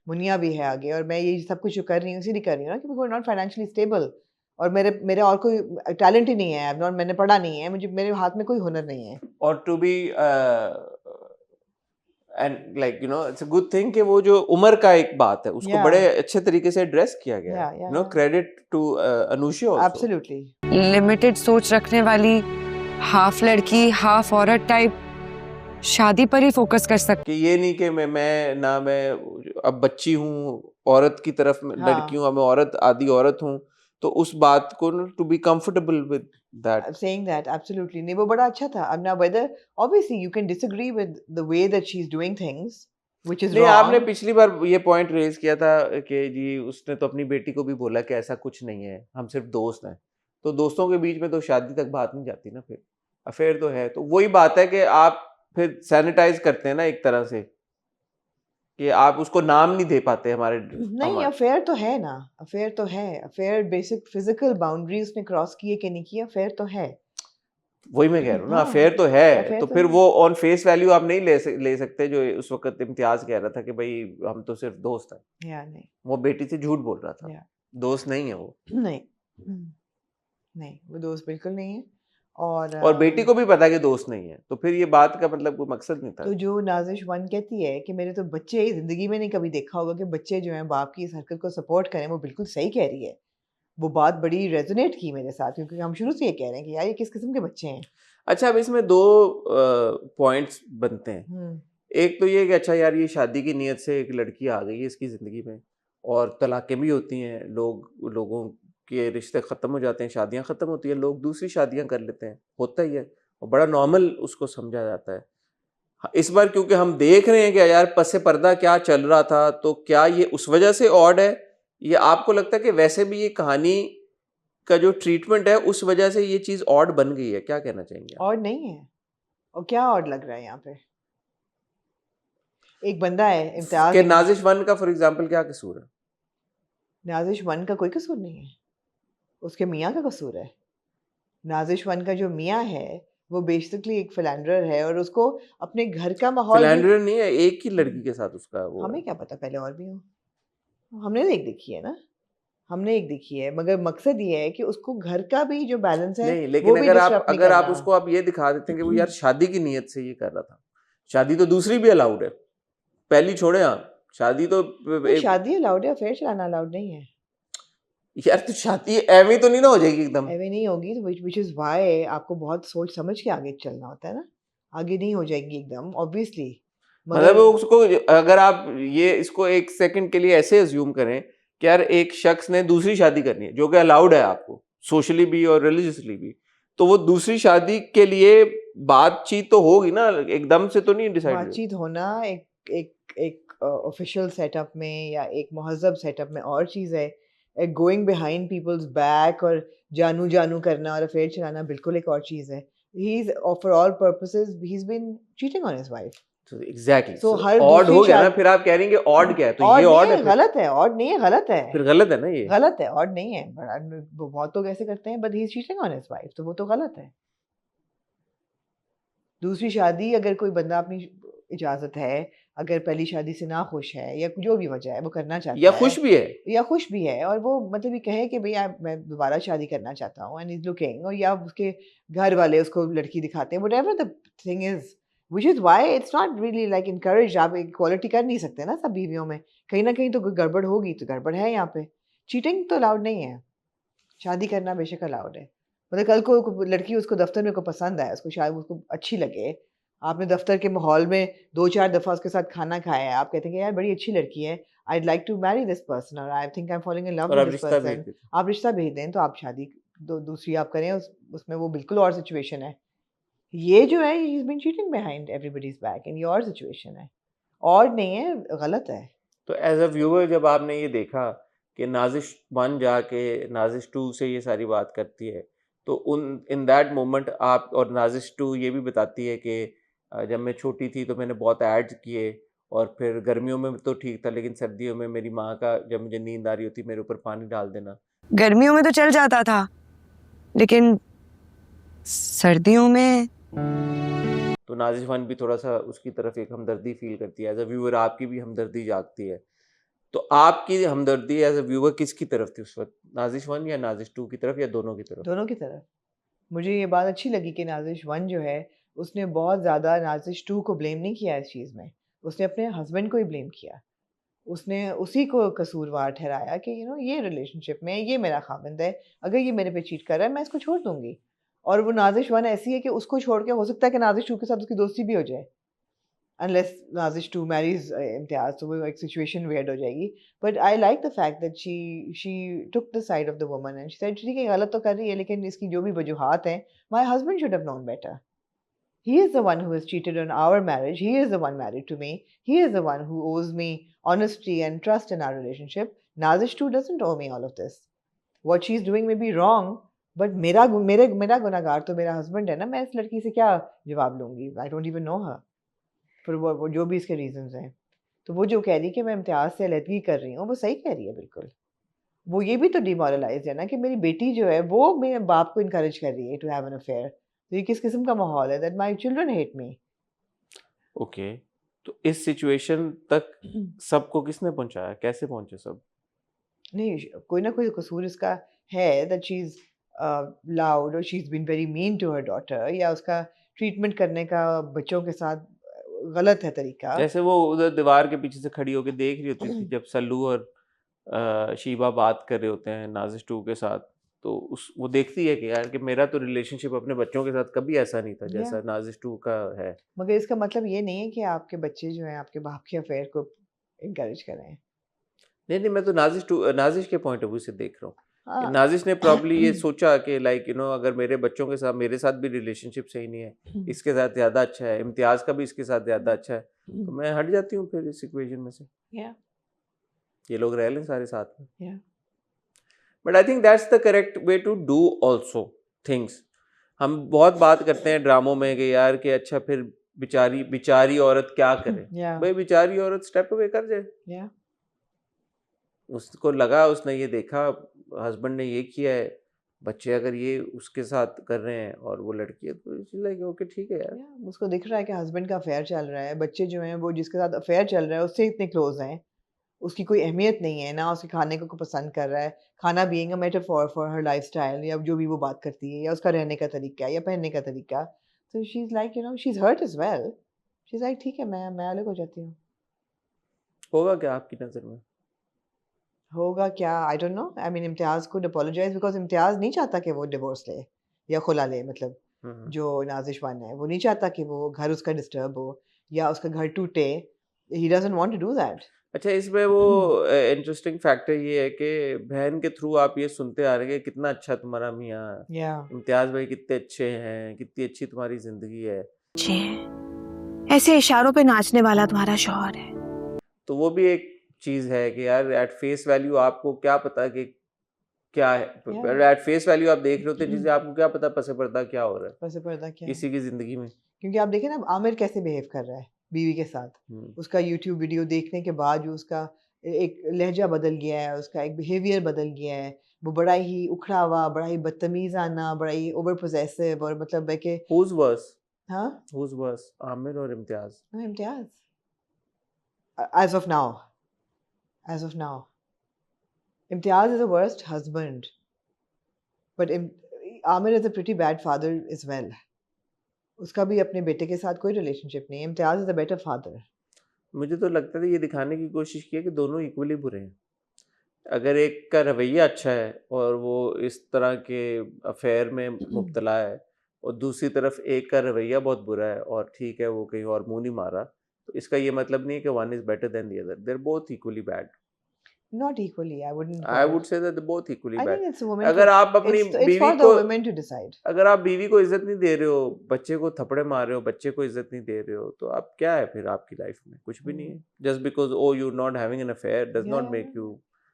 मुनिया भी है आगे, और मैं ये सब कुछ जो कर रही हूँ इसीलिए कर रही हूँ ना कि बिकॉज़ नॉट फाइनेंशियली स्टेबल, और मेरे और कोई टैलेंट ही नहीं है, आई एम नॉट, मैंने पढ़ा नहीं है, मुझे मेरे हाथ में कोई हुनर नहीं है। और to be and like you know it's a good thing कि वो जो उम्र का एक बात है उसको या बड़े अच्छे तरीके से एड्रेस किया गया या है, या you know credit to Anushi also. Absolutely. Limited सोच रखने वाली हाफ लड़की हाफ औरत टाइप शादी पर ही फोकस कर सकती। कि ये नहीं कि मैं अब बच्ची हूँ, औरत की तरफ लड़की हाँ, हूँ, अब मैं औरत आधी औरत हूँ, तो उस बात को to be comfortable with that. saying that absolutely नहीं, वो बड़ा अच्छा था। अब now whether obviously you can disagree with the way that she's doing things, which is नहीं, आपने wrong. पिछली बार ये पॉइंट रेज किया था कि जी उसने तो अपनी बेटी को भी बोला कि ऐसा कुछ नहीं है, हम सिर्फ दोस्त हैं, तो दोस्तों के बीच में तो शादी तक बात नहीं जाती ना, फिर अफेयर तो है, तो वही बात है कि आप फिर सैनिटाइज करते हैं ना एक तरह से, कि आप उसको नाम नहीं दे पाते हमारे नहीं, अफेयर तो है ना, अफेयर तो है, अफेयर बेसिक फिजिकल बाउंड्री उसने क्रॉस की है कि नहीं किया, अफेयर तो है। वही मैं कह रहा हूँ ना, हाँ, अफेयर तो है, अफेयर तो तो फिर है। वो ऑन फेस वैल्यू आप नहीं ले सकते जो उस वक्त इम्तियाज कह रहा था कि भाई हम तो सिर्फ दोस्त हैं। या नहीं, वो बेटी से झूठ बोल रहा था, या दोस्त नहीं है वो। नहीं, नहीं, वो दोस्त बिल्कुल नहीं है। और और बेटी को भी पता है कि दोस्त नहीं है, तो फिर ये बात का मतलब कोई मकसद नहीं था। तो जो नाज़िश 1 कहती है कि मेरे तो बच्चे ज़िंदगी में नहीं कभी देखा होगा कि बच्चे जो हैं बाप की इस हरकत को सपोर्ट करें, वो बिल्कुल सही कह रही है। वो बात बड़ी रेज़ोनेट की मेरे साथ, क्योंकि हम शुरू से ये कह रहे हैं कि यार ये किस किस्म के बच्चे हैं। अच्छा, अब इसमें दो पॉइंट्स बनते हैं। हुँ, एक तो ये कि अच्छा यार ये शादी की नीयत से एक लड़की आ गई है इसकी ज़िंदगी में, और तलाक़ें भी होती हैं, लोगों के रिश्ते ख़त्म हो जाते हैं, शादियाँ ख़त्म होती हैं, लोग दूसरी शादियाँ कर लेते हैं, होता ही है, और बड़ा नॉर्मल उसको समझा जाता है। इस बार क्योंकि हम देख रहे हैं कि यार पस पर्दा क्या चल रहा था, तो क्या ये उस वजह से ऑड है, या आपको लगता है कि वैसे भी ये कहानी का जो ट्रीटमेंट है उस वजह से ये चीज़ ऑड बन गई है? क्या कहना चाहेंगे आप? ऑड नहीं है। और क्या ऑड लग रहा है यहाँ पे? एक बंदा है इम्तियाज़, कि एक नाज़िश 1 का फॉर एग्ज़ाम्पल क्या कसूर है? नाज़िश 1 का कोई कसूर नहीं है, उसके मियाँ का कसूर है। नाज़िश 1 का जो मियाँ है, वो बेसिकली एक फिलैंडरर है, और उसको अपने घर का माहौल भी, फिलैंडर नहीं है, एक ही लड़की के साथ उसका वो है। हमें क्या पता पहले और भी हों। हमने तो एक देखी है ना, हमने एक देखी है, मगर मकसद ये है कि उसको घर का भी जो बैलेंस है, नहीं, वो लेकिन भी अगर डिसरप्ट नहीं आप करना। उसको आप ये दिखा देते हैं कि वो यार शादी की नीयत से ये कर रहा था। शादी तो दूसरी भी अलाउड है। पहली छोड़े आप, शादी तो नहीं, शादी अलाउड है, अफेयर चलाना अलाउड नहीं है। यार तो शादी एवं तो नहीं ना हो जाएगी एकदम। ऐवे नहीं होगी, तो व्हिच इज़ व्हाई आपको बहुत सोच समझ के आगे चलना होता है ना। आगे नहीं हो जाएगी एकदम ऑब्वियसली, मतलब मगर उसको, अगर आप ये इसको एक सेकंड के लिए ऐसे अज्यूम करें कि यार एक शख्स ने दूसरी शादी करनी है, जो कि अलाउड है आपको सोशली भी और रिलीजियसली भी, तो वो दूसरी शादी के लिए बातचीत तो होगी ना, एकदम से तो नहीं डिसाइड होगी। बातचीत होना एक एक एक ऑफिशियल सेटअप में या एक महज़ब सेटअप में और चीज़ है। एक गोइंग बिहाइंड पीपल्स बैक और जानू-जानू करना और अफेयर चलाना बिल्कुल एक और चीज़ है। He is for all purposes he is been cheating on his wife. Exactly, so so हर ऑड दूसरी हो गया ना, शादी फिर आप कह रही हैं कि ऑड क्या है, तो ये ऑड नहीं ऑड है, है, फिर गलत है, ऑड नहीं है, गलत है। फिर गलत है ना ये। गलत है, ऑड नहीं है। बहुत लोग ऐसे करते हैं, but he is cheating on his wife, तो वो तो गलत है। दूसरी शादी अगर कोई बंदा अपनी इजाज़त है, अगर पहली शादी से नाखुश है या जो भी वजह है वो करना या चाहता है खुश भी है। या खुश भी है, और वो मतलब ये कहे कि भई मैं दोबारा शादी करना चाहता हूँ एंड ही इज़ लुकिंग, और या उसके घर वाले उसको लड़की दिखाते हैं, whatever the thing is, which is why it's not really like encouraged. आप इक्वालिटी कर नहीं सकते ना सब बीवियों में, कहीं न कहीं तो कोई गड़बड़ होगी, तो गड़बड़ है यहाँ पे। चीटिंग तो अलाउड नहीं है, शादी करना बेशक अलाउड है। मतलब कल को लड़की उसको दफ्तर में को पसंद आए, उसको शायद उसको अच्छी लगे, आपने दफ्तर के माहौल में 2-4 दफ़ा उसके साथ खाना खाया है, आप कहते हैं कि यार बड़ी अच्छी लड़की है, I'd like to marry this person और I think I am falling in love और विद आप दिस रिश्ता भेज पर्सन। देते। आप रिश्ता भेज दें, तो आप शादी दूसरी आप करें, उसमें वो बिल्कुल और सिचुएशन है। ये जो है, he is been cheating behind everybody's back, in your situation है। और नहीं है, गलत है। तो एज अ व्यूअर जब आपने ये देखा कि नाजिश 1 जाके नाजिश 2 से ये सारी बात करती है, तो इन दैट मोमेंट आप, और नाजिश 2 ये भी बताती है कि जब मैं छोटी थी तो मैंने बहुत एड्स किए, और फिर गर्मियों में तो ठीक था, लेकिन सर्दियों में मेरी माँ का जब मुझे नींद आ रही होती मेरे ऊपर पानी डाल देना। गर्मियों में तो चल जाता था, लेकिन सर्दियों में तो नाजिश 1 भी थोड़ा सा उसकी तरफ एक हमदर्दी फील करती है एज अ व्यूअर, आपकी भी हमदर्दी जागती है। तो आपकी हमदर्दी एज अ व्यूअर किसकी तरफ थी उस वक्त, नाजिश 1 या नाजिश 2 की तरफ, या दोनों की तरफ? दोनों की तरफ। मुझे ये बात अच्छी लगी कि नाज़िश 1 जो है, उसने बहुत ज़्यादा नाज़िश 2 को ब्लेम नहीं किया इस चीज़ में। उसने अपने हस्बैंड को ही ब्लेम किया। उसने उसी को कसूरवार ठहराया कि ये रिलेशनशिप में ये मेरा ख़ाविंद है, अगर ये मेरे पे चीट कर रहा है मैं इसको छोड़ दूँगी। और वो नाज़िश 1 ऐसी है कि उसको छोड़ के हो सकता है कि नाज़िश 2 के साथ उसकी दोस्ती भी हो जाए। अनलेस नाज़िश 2 मैरीज़ इम्तियाज़, तो वो एक सिचुएशन वियर्ड हो जाएगी। But I like the fact that she took the side of the woman and she said ठीक है गलत तो कर रही है, लेकिन इसकी जो भी वजूहात हैं, my husband should have known better. He is the one who has cheated on our marriage. He is the one married to me. He is the one who owes me honesty and trust in our relationship. Nazish too doesn't owe me all of this. What she's doing may be wrong, but मेरा गुनाहगार तो मेरा husband है ना, मैं इस लड़की से क्या जवाब लूंगी? I don't even know her. पर वो जो भी इसके रीजंस हैं, तो वो जो कह रही है कि मैं इम्तियाज से अलहदगी कर रही हूँ, वो सही कह रही है बिल्कुल। वो ये भी तो डिमोरलाइज है ना कि मेरी बेटी जो है वो मेरे बाप को इनकरेज कर रही है टू हैव एन अफेयर। तो ये किस किस्म का माहौल है? That my children hate me. Okay, तो इस सिचुएशन तक सबको किसने पहुंचाया, कैसे पहुंचे सब? नहीं, कोई ना कोई कसूर इसका है, दैट शी इज लाउड और she is been very mean to her daughter, या उसका ट्रीटमेंट करने का बच्चों के साथ गलत है तरीका। जैसे वो उधर दीवार के पीछे से खड़ी होकर देख रही होती थी जब सल्लू और शीबा बात कर रहे होते हैं नाजिश 2 के साथ, तो उस वो देखती है कि यार कि मेरा तो रिलेशनशिप अपने बच्चों के साथ कभी ऐसा नहीं था जैसा नाजिश 2 का है। मगर इसका मतलब ये नहीं है कि आपके बच्चे जो हैं आपके बाप के अफेयर को इनकरेज करें। नहीं नहीं, मैं तो नाजिश के पॉइंट ऑफ व्यू से देख रहा हूँ कि हाँ। नाजिश ने प्रॉब्ली ये सोचा कि लाइक अगर मेरे बच्चों के साथ, मेरे साथ भी रिलेशनशिप सही नहीं है, इसके साथ ज़्यादा अच्छा है, इम्तियाज़ का भी इसके साथ ज़्यादा अच्छा है, तो मैं हट जाती हूँ फिर इस इक्वेशन में से, ये लोग रह लें सारे साथ में। But I think that's the correct way to do also things. हम बहुत बात करते हैं ड्रामों में कि यार कि अच्छा फिर बेचारी औरत क्या करे। भाई बेचारी औरत स्टेप अवे कर जाए। उसको लगा, उसने ये देखा हस्बैंड ने ये किया है, बच्चे अगर ये उसके साथ कर रहे हैं और वो लड़की है, तो लाइक ओके ठीक है यार। उसको दिख रहा है कि हस्बैंड का अफेयर चल रहा है, बच्चे जो हैं वो जिसके साथ अफेयर चल रहा है उससे इतने क्लोज हैं, उसकी कोई अहमियत नहीं है ना, उसके खाने को पसंद कर रहा है, खाना being a metaphor for her lifestyle, या जो भी वो बात करती है, या उसका रहने का तरीका या पहनने का तरीका। तो she is like she is hurt as well. She is like ठीक है, मैं अलग हो जाती हूँ। होगा क्या आपकी नज़र में? होगा क्या? I don't know. I mean Imtiaz could apologise because Imtiaz नहीं चाहता कि वो डिवोर्स ले या खुला ले। मतलब जो नाज़िश 1 है वो नहीं चाहता कि वो घर उसका डिस्टर्ब हो या उसका घर टूटे। He doesn't want to do that. अच्छा, इसमें वो इंटरेस्टिंग फैक्टर ये है कि बहन के थ्रू आप ये सुनते आ रहे हैं कि कितना अच्छा तुम्हारा मियाँ, इम्तियाज भाई कितने अच्छे हैं, कितनी अच्छी तुम्हारी जिंदगी है, अच्छे हैं, ऐसे इशारों पे नाचने वाला तुम्हारा शौहर है। तो वो भी एक चीज है कि यार एट फेस वैल्यू आपको क्या पता कि क्या है, एट फेस वैल्यू आप देख रहे होते चीजें, आपको क्या पता पसे पर्दा क्या हो रहा है पसे पर्दा क्या किसी की जिंदगी में। क्योंकि आप देखें ना आमिर कैसे बिहेव कर रहा है बीवी के साथ। उसका यूट्यूब वीडियो देखने के बाद जो उसका एक लहजा बदल गया है, उसका एक बिहेवियर बदल गया है, वो बड़ा ही उखड़ा हुआ, बड़ा ही बदतमीज आना, बड़ा ही ओवर पोजेसिव, और मतलब है कि Who's worse? हाँ Who's worse? आमिर और Imtiaz? No, Imtiaz as of now Imtiaz is a worst husband, but Amir is a pretty bad father as well. उसका भी अपने बेटे के साथ कोई रिलेशनशिप नहीं है। Imtiaz is a better father. मुझे तो लगता था ये दिखाने की कोशिश की है कि दोनों इक्वली बुरे हैं। अगर एक का रवैया अच्छा है और वो इस तरह के अफेयर में मुब्तला है, और दूसरी तरफ एक का रवैया बहुत बुरा है और ठीक है वो कहीं और मुंह नहीं मारा, तो इसका ये मतलब नहीं है कि one is better than the other. They are both equally bad. Not equally, I wouldn't. I would say that they're both equally I bad. think it's women. अगर आप अपनी it's बीवी for the को, women to decide. अगर आप बीवी को इज्जत नहीं दे रहे हो, बच्चे को थप्पड़े मार रहे हो, बच्चे को इज्जत नहीं दे रहे हो, तो आप क्या है फिर आपकी लाइफ में? कुछ भी नहीं है। Just because oh you're not having an affair does not make you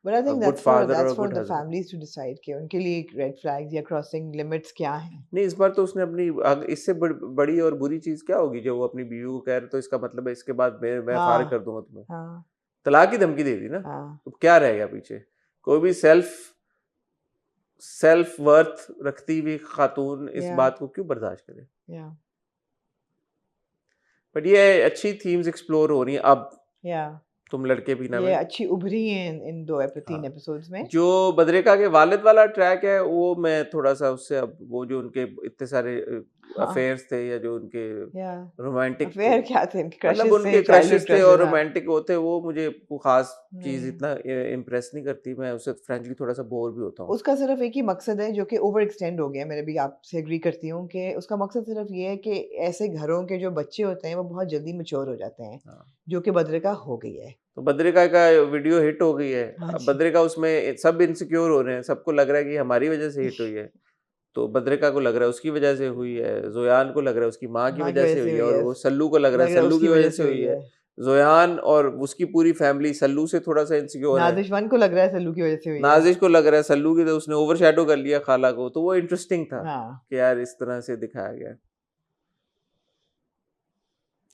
But I think good that's for father or a the good husband. families to decide कि उनके लिए रेड फ्लैग्स या क्रॉसिंग लिमिट्स क्या हैं. नहीं, इस बार तो उसने अपनी इससे बड़ी और बुरी चीज क्या होगी जो वो अपनी बीवी को कह रहे, तो इसका मतलब है इसके बाद मैं फारिग हाँ कर दूंगा तुम्हें. हाँ तलाक की धमकी दे दी ना. हाँ. तो क्या रह गया पीछे? कोई भी सेल्फ वर्थ रखती हुई खातून इस Yeah. बात को क्यों बर्दाश्त करे? Yeah. बट ये अच्छी थीम्स एक्सप्लोर हो रही हैं अब. Yeah. तुम लड़के भी ना ये में अच्छी उभरी हैं इन 3 हाँ. एपिसोड्स में. जो बद्रिका के वालिद वाला ट्रैक है वो मैं थोड़ा सा उससे, अब वो जो उनके इतने सारे हाँ. अफेयर्स थे या जो उनके Yeah. रोमांटिक अफेयर क्या थे? मतलब क्रशेस उनके थे, क्रशेस चाइल्डहुड थे और क्रशेस. हाँ. रोमांटिक होते, वो मुझे कोई खास चीज नहीं. इतना इम्प्रेस नहीं करती. मैं उससे फ्रेंकली थोड़ा सा बोर भी होता हूँ. उसका सिर्फ एक ही मकसद है जो कि ओवर एक्सटेंड हो गया. मेरे भी आपसे एग्री करती हूँ कि उसका मकसद सिर्फ ये है कि ऐसे घरों के जो बच्चे होते हैं वो बहुत जल्दी मैच्योर हो जाते हैं, हाँ. जो कि बद्रिका हो गई है. तो बद्रिका का वीडियो हिट हो गई है. हाँ अब जी. बद्रिका उसमें सब इनसिक्योर हो रहे हैं, सबको लग रहा है कि हमारी वजह से हिट हुई है. तो बद्रिका को लग रहा है उसकी वजह से हुई है, जोयान को लग रहा है उसकी माँ की माँ की वजह से हुई है, और है. वो सल्लू को लग रहा है लग रहा है सल्लू की उसकी वजह से हुई है. जोयान और उसकी पूरी फैमिली सल्लू से थोड़ा सा इनसिक्योर है. नाजिश को लग रहा है सल्लू की वजह से हुई है. नाजिश को लग रहा है सल्लू की, तो उसने ओवरशैडो कर लिया खाला को. तो वो इंटरेस्टिंग था हाँ. कि यार इस तरह से दिखाया गया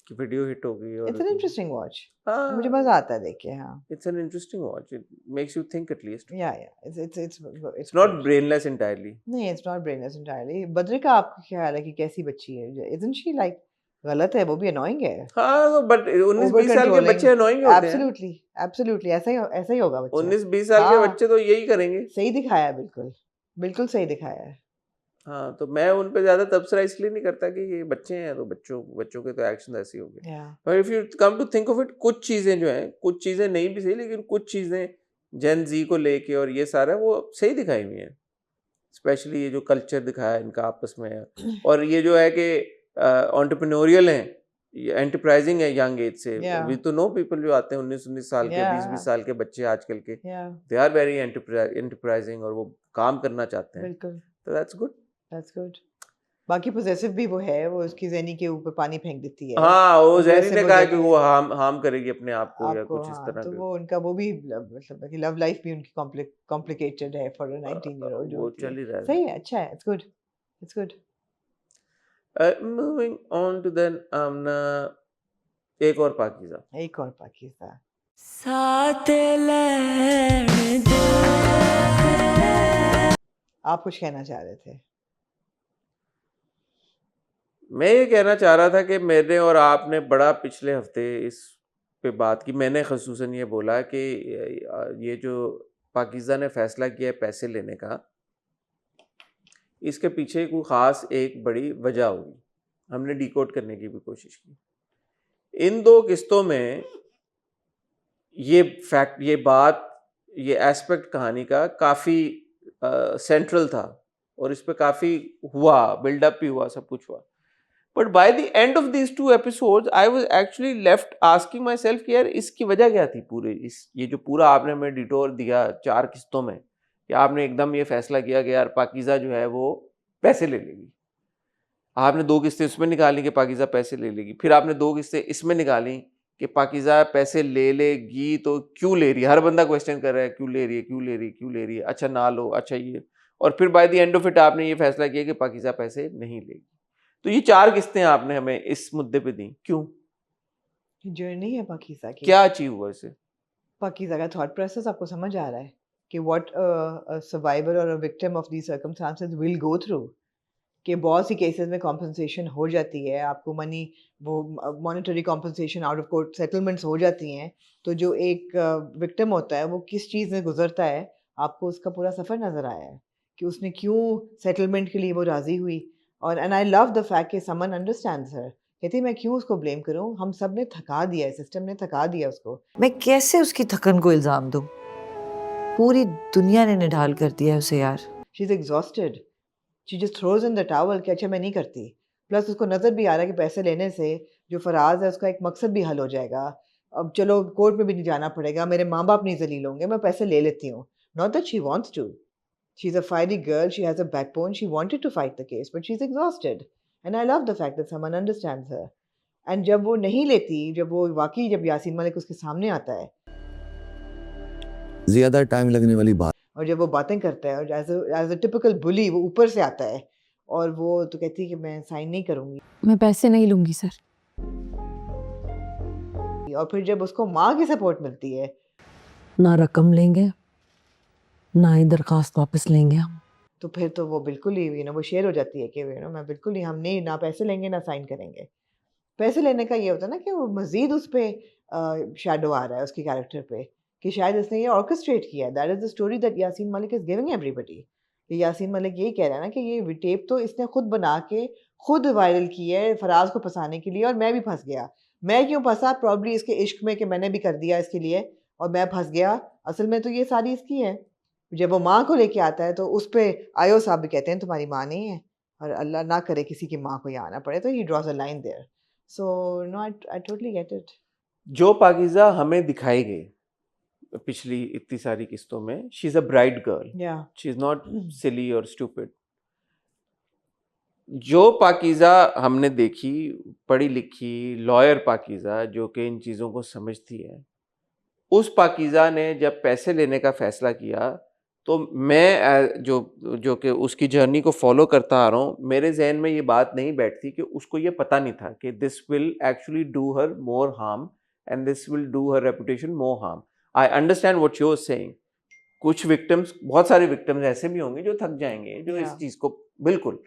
कि वीडियो हिट हो गई. और इट्स एन इंटरेस्टिंग वॉच. मुझे हाँ, मजा आता है देख के. हाँ. It's an interesting watch. It makes you think at least. या it's it's not brainless entirely. नहीं, it's not brainless entirely. Badrika आपका क्या ख्याल है कि कैसी बच्ची है? इजंट शी लाइक गलत है? वो भी अनोइंग है. हाँ, बट 19-20 साल के Over-controlling. बच्चे अनोइंग होते हैं. एब्सोल्युटली एब्सोल्युटली ऐसा ही होगा बच्चा. 19-20 साल के हाँ. बच्चे तो यही करेंगे. सही दिखाया है, बिल्कुल बिल्कुल सही दिखाया है. हाँ, तो मैं उन पे ज्यादा तबसरा इसलिए नहीं करता कि ये बच्चे हैं, तो बच्चों के तो एक्शन ऐसे ही हो गए. या पर if you come to think of it, कुछ चीजें जो हैं, कुछ चीजें नहीं भी सही, लेकिन कुछ चीजें जेन जी को लेके और ये सारा वो सही दिखाई हुई है. स्पेशली ये जो कल्चर दिखाया इनका आपस में है, और ये जो है कि एंटरप्रेन्योरियल हैं, ये एंटरप्राइजिंग है यंग एज से. Yeah. वी तो नो पीपल जो आते हैं 19-19 साल के, 20-20 Yeah. साल के बच्चे आजकल के, या दे आर वेरी एंटरप्राइजिंग और वो काम करना चाहते हैं. बिल्कुल. तो दैट्स गुड. बाकी पोजेसिव भी वो है, वो उसकी ज़ैनी के ऊपर पानी फेंक देती है. हाँ, वो उस जैनी वजह से ने वो कहा जो कि है वो हार्म करेगी अपने आप को या आपको. कुछ इस हाँ, तरह तो के. वो उनका वो भी मतलब कि लव लाइफ भी उनकी कॉम्प्लिकेटेड है फॉर अ 19-year-old जो वो होती है. चल ही रहा है. सही है, अच्छा है. It's good. Moving on to then Aamna, एक और पाकीज़ा. एक और पाकिस्तान. साथ लैण दे. आप कुछ कहना चाह रहे थे? मैं ये कहना चाह रहा था कि मैंने और आपने बड़ा पिछले हफ्ते इस पे बात की. मैंने खसूसन ये बोला कि ये जो पाकिज़ा ने फैसला किया है पैसे लेने का, इसके पीछे कोई ख़ास एक बड़ी वजह होगी. हमने डिकोड करने की भी कोशिश की. इन 2 किस्तों में ये बात, ये एस्पेक्ट कहानी का काफ़ी सेंट्रल था, और इस पे काफ़ी हुआ, बिल्डअप भी हुआ, सब कुछ हुआ. But by the end of these 2 episodes I was actually left asking my self कि यार इसकी वजह क्या थी पूरे ये जो पूरा आपने हमें डिटोर दिया 4 किस्तों में, कि आपने एकदम ये फैसला किया कि यार पाकीज़ा जो है वो पैसे ले लेगी. आपने 2 किस्तें उसमें निकाली कि पाकीज़ा पैसे ले लेगी, फिर आपने 2 किस्तें इसमें निकाली कि पाकीज़ा पैसे ले लेगी, तो क्यों ले रही है? हर बंदा क्वेश्चन कर रहा है क्यों ले रही है. अच्छा ना लो, अच्छा ये. और फिर by the end of it आपने ये फैसला किया कि पाकीज़ा पैसे नहीं लेगी. तो ये 4 किस्तें आपने हमें इस मुद्दे पे दी. क्यों? जर्नी है पाकिज़ा की. क्या अचीव हुआ इससे? पाकिज़ा का थॉट प्रोसेस आपको समझ आ रहा है कि व्हाट अ सर्वाइवर और a victim of these circumstances will go through. कि बहुत सी केसेस में कॉम्पनसेशन हो जाती है, आपको मनी वो monetary compensation out of court settlements हो जाती हैं. तो जो एक विक्टिम होता है वो किस चीज़ में गुजरता है, आपको उसका पूरा सफ़र नज़र आया है कि उसने क्यों सेटलमेंट के लिए वो राज़ी हुई. और and I love the fact कि समवन अंडरस्टैंड्स हर. कहती मैं क्यों उसको ब्लेम करूं, हम सब ने थका दिया है, सिस्टम ने थका दिया उसको. मैं कैसे उसकी थकन को इल्जाम दूं? पूरी दुनिया ने निढाल कर दिया है उसे यार. She is exhausted. She just throws in the towel कि अच्छा मैं नहीं करती. प्लस उसको नज़र भी आ रहा है कि पैसे लेने से जो फराज है उसका एक मकसद भी हल हो जाएगा. अब चलो कोर्ट में भी नहीं जाना पड़ेगा, मेरे माँ बाप नहीं जलील होंगे, मैं पैसे ले लेती हूँ. Not that she wants to. She is a fiery girl, she has a backbone, she wanted to fight the case but she is exhausted. And I love the fact that someone understands her. And जब वो नहीं लेती, जब वो वाकई जब यासीन मलिक उसके सामने आता है ज्यादा टाइम लगने वाली बात और जब वो बातें करता है और एज अ टिपिकल बुली वो ऊपर से आता है और वो तो कहती है कि मैं साइन नहीं करूंगी, मैं पैसे नहीं लूंगी सर। और फिर जब उसको माँ की सपोर्ट मिलती है ना रकम लेंगे ना ही दरखास्त वापस लेंगे हम। तो फिर तो वो बिल्कुल ही वो शेयर हो जाती है कि मैं बिल्कुल ही, हम नहीं ना पैसे लेंगे ना साइन करेंगे। पैसे लेने का ये होता है ना कि वो मजीद उस पर शैडो आ रहा है उसके कैरेक्टर पे कि शायद इसने ये ऑर्केस्ट्रेट किया। That is the story that Yasin Malik is giving everybody. कि यासीन मलिक यही कह रहा है ना कि ये टेप तो इसने खुद बना के खुद वायरल की है फराज को फंसाने के लिए, और मैं भी फंस गया। मैं क्यों फंसा? प्रॉब्ली इसके इश्क में कि मैंने भी कर दिया इसके लिए और मैं फंस गया। असल में तो ये सारी इसकी है। जब वो माँ को लेके आता है तो उस पर आयो साहब भी कहते हैं तुम्हारी माँ नहीं है, और अल्लाह ना करे किसी की माँ को यहाँ आना पड़े, तो he draws a line there. So no, I totally get it. जो पाकीज़ा हमें दिखाई गई पिछली इतनी सारी किस्तों में, she is a bright girl, या शी इज़ नॉट सिली और स्टूपिड। जो पाकीज़ा हमने देखी, पढ़ी लिखी लॉयर पाकीज़ा जो कि इन चीज़ों को समझती है, उस पाकीज़ा ने जब पैसे लेने का फैसला किया तो मैं जो कि उसकी जर्नी को फॉलो करता आ रहा हूँ, मेरे जहन में ये बात नहीं बैठती कि उसको ये पता नहीं था कि this will actually do her more harm and this will do her reputation more harm. I understand what you are saying. कुछ विक्टिम्स, बहुत सारे विक्टिम्स ऐसे भी होंगे जो थक जाएंगे, जो इस Yeah. चीज़ को बिल्कुल,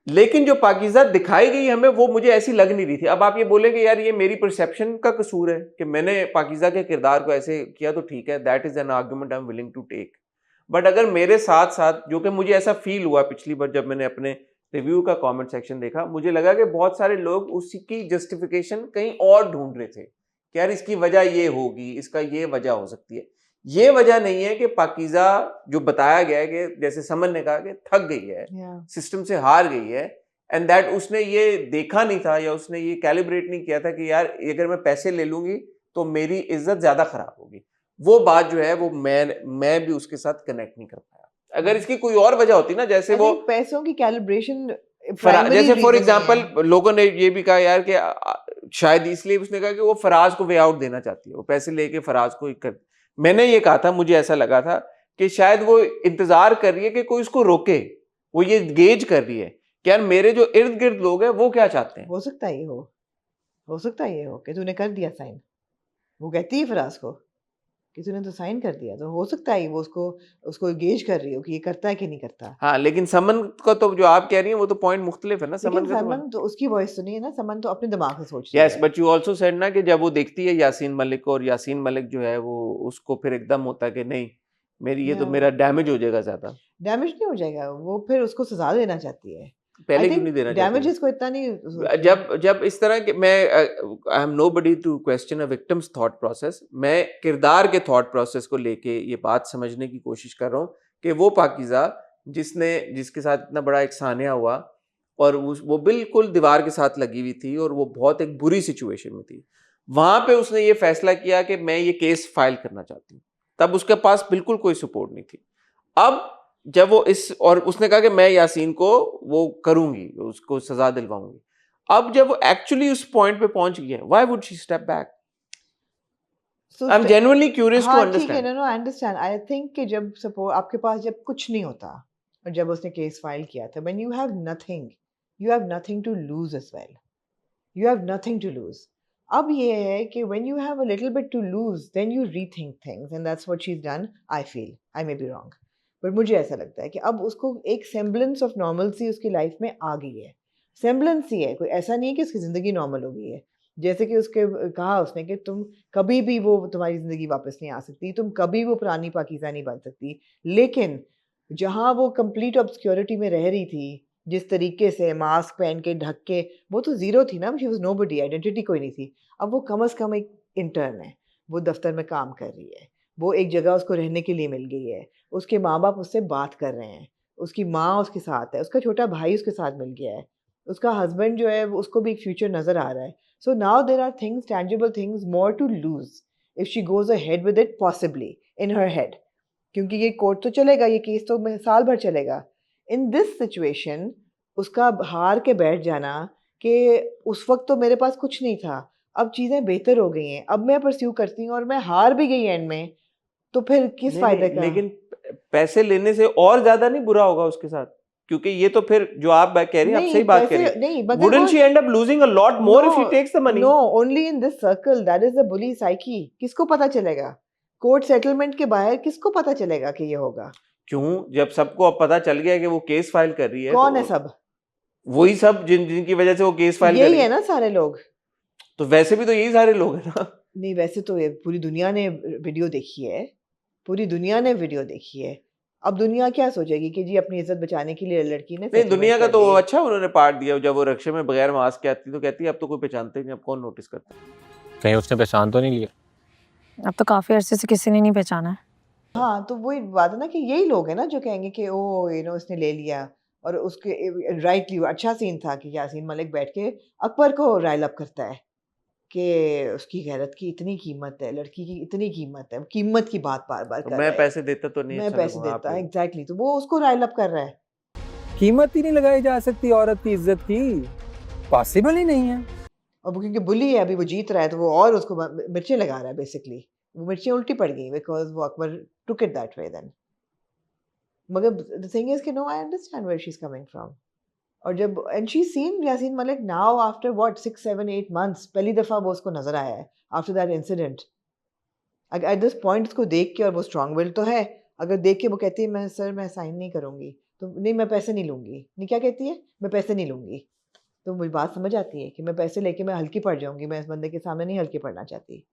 लेकिन जो पाकीज़ा दिखाई गई हमें वो मुझे ऐसी लग नहीं रही थी। अब आप ये बोलेंगे यार ये मेरी परसेप्शन का कसूर है कि मैंने पाकीज़ा के किरदार को ऐसे किया, तो ठीक है, that is an argument I am willing to take. But अगर मेरे साथ साथ, जो कि मुझे ऐसा फील हुआ पिछली बार जब मैंने अपने रिव्यू का कमेंट सेक्शन देखा, मुझे लगा कि बहुत सारे लोग उसकी जस्टिफिकेशन कहीं और ढूंढ रहे थे कि यार इसकी वजह ये होगी, इसका ये वजह हो सकती है। ये वजह नहीं है कि पाकीज़ा जो बताया गया है कि जैसे समन ने कहा कि थक गई है, सिस्टम से हार गई है, एंड दैट उसने ये देखा नहीं था या उसने ये कैलिब्रेट नहीं किया था कि यार अगर मैं पैसे ले लूंगी तो मेरी इज्जत ज्यादा खराब होगी। वो बात जो है वो मैं भी उसके साथ कनेक्ट नहीं कर पाया। अगर इसकी कोई और वजह होती ना, जैसे वो पैसों की कैलिब्रेशन, जैसे फॉर एग्जांपल लोगों ने ये भी कहा यार कि शायद इसलिए उसने कहा कि वो फराज को वे आउट देना चाहती है, वो पैसे लेके फराज को कर। मैंने ये कहा था, मुझे ऐसा लगा था कि शायद वो इंतजार कर रही है कि कोई उसको रोके, वो ये गेज कर रही है कि यार मेरे जो इर्द गिर्द लोग हैं वो क्या चाहते हैं। हो सकता है ये हो सकता है ये हो कि तूने कर दिया साइन। वो कहती है फराज को कि तूने तो साइन कर दिया, तो हो सकता है वो उसको गेज कर रही हो कि ये करता है कि नहीं करता। हाँ, लेकिन समन का तो जो आप कह रही हैं वो तो पॉइंट मुख्तलिफ है ना। लेकिन समन का समन तो उसकी वॉइस तो नहीं है ना, समन तो अपने दिमाग से सोच रही यस, है। बट यू आल्सो सेड ना कि जब वो देखती है यासीन मलिक को, और यासीन मलिक जो है वो उसको फिर एकदम होता है कि नहीं मेरी ये तो Yeah. मेरा डैमेज हो जाएगा ज्यादा। डैमेज नहीं हो जाएगा, वो फिर उसको सजा देना चाहती है। पहले क्यों नहीं देना चाहती? डैमेजेस को इतना नहीं जब इस तरह के, मैं I am nobody to question a victim's thought process, मैं किरदार के थॉट प्रोसेस को लेके ये बात समझने की कोशिश कर रहा हूँ कि वो पाकीज़ा जिसके साथ इतना बड़ा एक सानिया हुआ और वो बिल्कुल दीवार के साथ लगी हुई थी और वो बहुत एक बुरी सिचुएशन में थी, वहां पे उसने ये फैसला किया कि मैं ये केस फाइल करना चाहती हूँ। तब उसके पास बिल्कुल कोई सपोर्ट नहीं थी। अब जब वो और उसने कहा कि मैं यासीन को वो करूंगी, उसको सजा दिलवाऊंगी। अब जब वो एक्चुअली उस पॉइंट पे पहुंच गई है, why would she step back? I am genuinely curious to understand. No I understand. I think कि जब सपोज आपके पास जब कुछ नहीं होता और जब उसने केस फाइल किया था, when you have nothing to lose as well, you have nothing to lose. अब ये है कि when you have a little bit to lose then you rethink things, and that's what she is done. I feel, I may be wrong, but मुझे ऐसा लगता है कि अब उसको एक सेम्बलेंस ऑफ नॉर्मलसी उसकी लाइफ में आ गई है। सेम्बलेंस ही है, कोई ऐसा नहीं है कि उसकी ज़िंदगी नॉर्मल हो गई है। जैसे कि उसके कहा उसने कि तुम कभी भी वो तुम्हारी ज़िंदगी वापस नहीं आ सकती, तुम कभी वो पुरानी पाकीज़ा नहीं बन सकती। लेकिन जहाँ वो कंप्लीट ऑब्सक्योरिटी में रह रही थी, जिस तरीके से मास्क पहन के ढक के, वो तो ज़ीरो थी ना, शी वाज नोबडी, आइडेंटिटी कोई नहीं थी। अब वो कम से कम एक इंटर्न है, वो दफ्तर में काम कर रही है, वो एक जगह उसको रहने के लिए मिल गई है, उसके माँ बाप उससे बात कर रहे हैं, उसकी माँ उसके साथ है, उसका छोटा भाई उसके साथ मिल गया है, उसका हस्बैंड जो है उसको भी एक फ्यूचर नज़र आ रहा है। So now there are things, tangible things more to lose if she goes ahead with it, possibly in her head, क्योंकि ये कोर्ट तो चलेगा, ये केस तो साल भर चलेगा। इन दिस सिचुएशन उसका हार के बैठ जाना कि उस वक्त तो मेरे पास कुछ नहीं था, अब चीज़ें बेहतर हो गई हैं, अब मैं परस्यू करती हूँ और मैं हार भी गई एंड में, तो फिर किस नहीं, फायदे नहीं, का? लेकिन पैसे लेने से और ज्यादा नहीं बुरा होगा उसके साथ, क्योंकि ये तो फिर जो आप कह रही हैं, आप नहीं सही बात कह रही पैसे हैं, नहीं, मगर wouldn't वो she end up losing a lot more if he takes the money? No, only in this circle, that is the bully psyche. किसको पता चलेगा कोर्ट सेटलमेंट के बाहर? किसको पता चलेगा कि ये होगा? क्यों, जब सबको अब पता चल गया कि वो केस फाइल कर रही है, कौन तो है सब? वही सब जिनकी वजह से वो केस फाइल कर यही रही है है। ना सारे लोग। तो वैसे भी तो यही सारे लोग हैं ना। नहीं, वैसे तो ये पूरी दुनिया ने वीडियो देखी है, पूरी दुनिया ने वीडियो देखी है। अब दुनिया क्या सोचेगी कि जी अपनी इज्जत बचाने के लिए लड़की ने नहीं, दुनिया का सेटलमेंट तो कर ली। अच्छा उन्होंने पार्ट दिया, जब वो रक्षा में बगैर मास्क के आती तो कहती है अब तो कोई पहचानता ही नहीं, अब कौन नोटिस करता है। कहीं उसने पहचान तो नहीं लिया? अब तो काफी अरसे से किसी ने नहीं पहचाना है। हाँ, तो वही बात है ना कि यही लोग हैं ना जो कहेंगे कि ओ इसने ले लिया। और उसके राइटली अच्छा सीन था कि यासीन मलिक बैठ के अकबर को राइल अप करता है कि उसकी गैरत की इतनी कीमत है, लड़की की इतनी कीमत है, कीमत की बात बार बार तो कर मैं रहा है। पैसे देता तो नहीं मैं अच्छा पैसे लगूंगा, आप देता, लोग। एग्जैक्टली, तो वो उसको राइल अप कर रहा है। कीमत ही नहीं लगाई जा सकती औरत की इज्जत की, पॉसिबल ही नहीं है। और वो क्योंकि बुली है, अभी वो जीत रहा है, तो वो और उसको मिर्चें लगा रहा है बेसिकली। वो मिर्चें उल्टी पड़ गई बिकॉज वो Akbar took it that way then. मगर द थिंग इज कि no, I understand where she is coming from. और जब and she seen Yasin Malik now after what 6 7 8 months, पहली दफा वो उसको नजर आया है after that incident. At this point उसको देख के, और वो स्ट्रांग विल तो है, अगर देख के वो कहती है मैं सर मैं साइन नहीं करूंगी, तो नहीं मैं पैसे नहीं लूंगी, नहीं क्या कहती है, मैं पैसे नहीं लूंगी, तो मुझे बात समझ आती है कि मैं पैसे लेके मैं हल्की पड़ जाऊंगी, मैं इस बंदे के सामने नहीं हल्की पड़ना चाहती।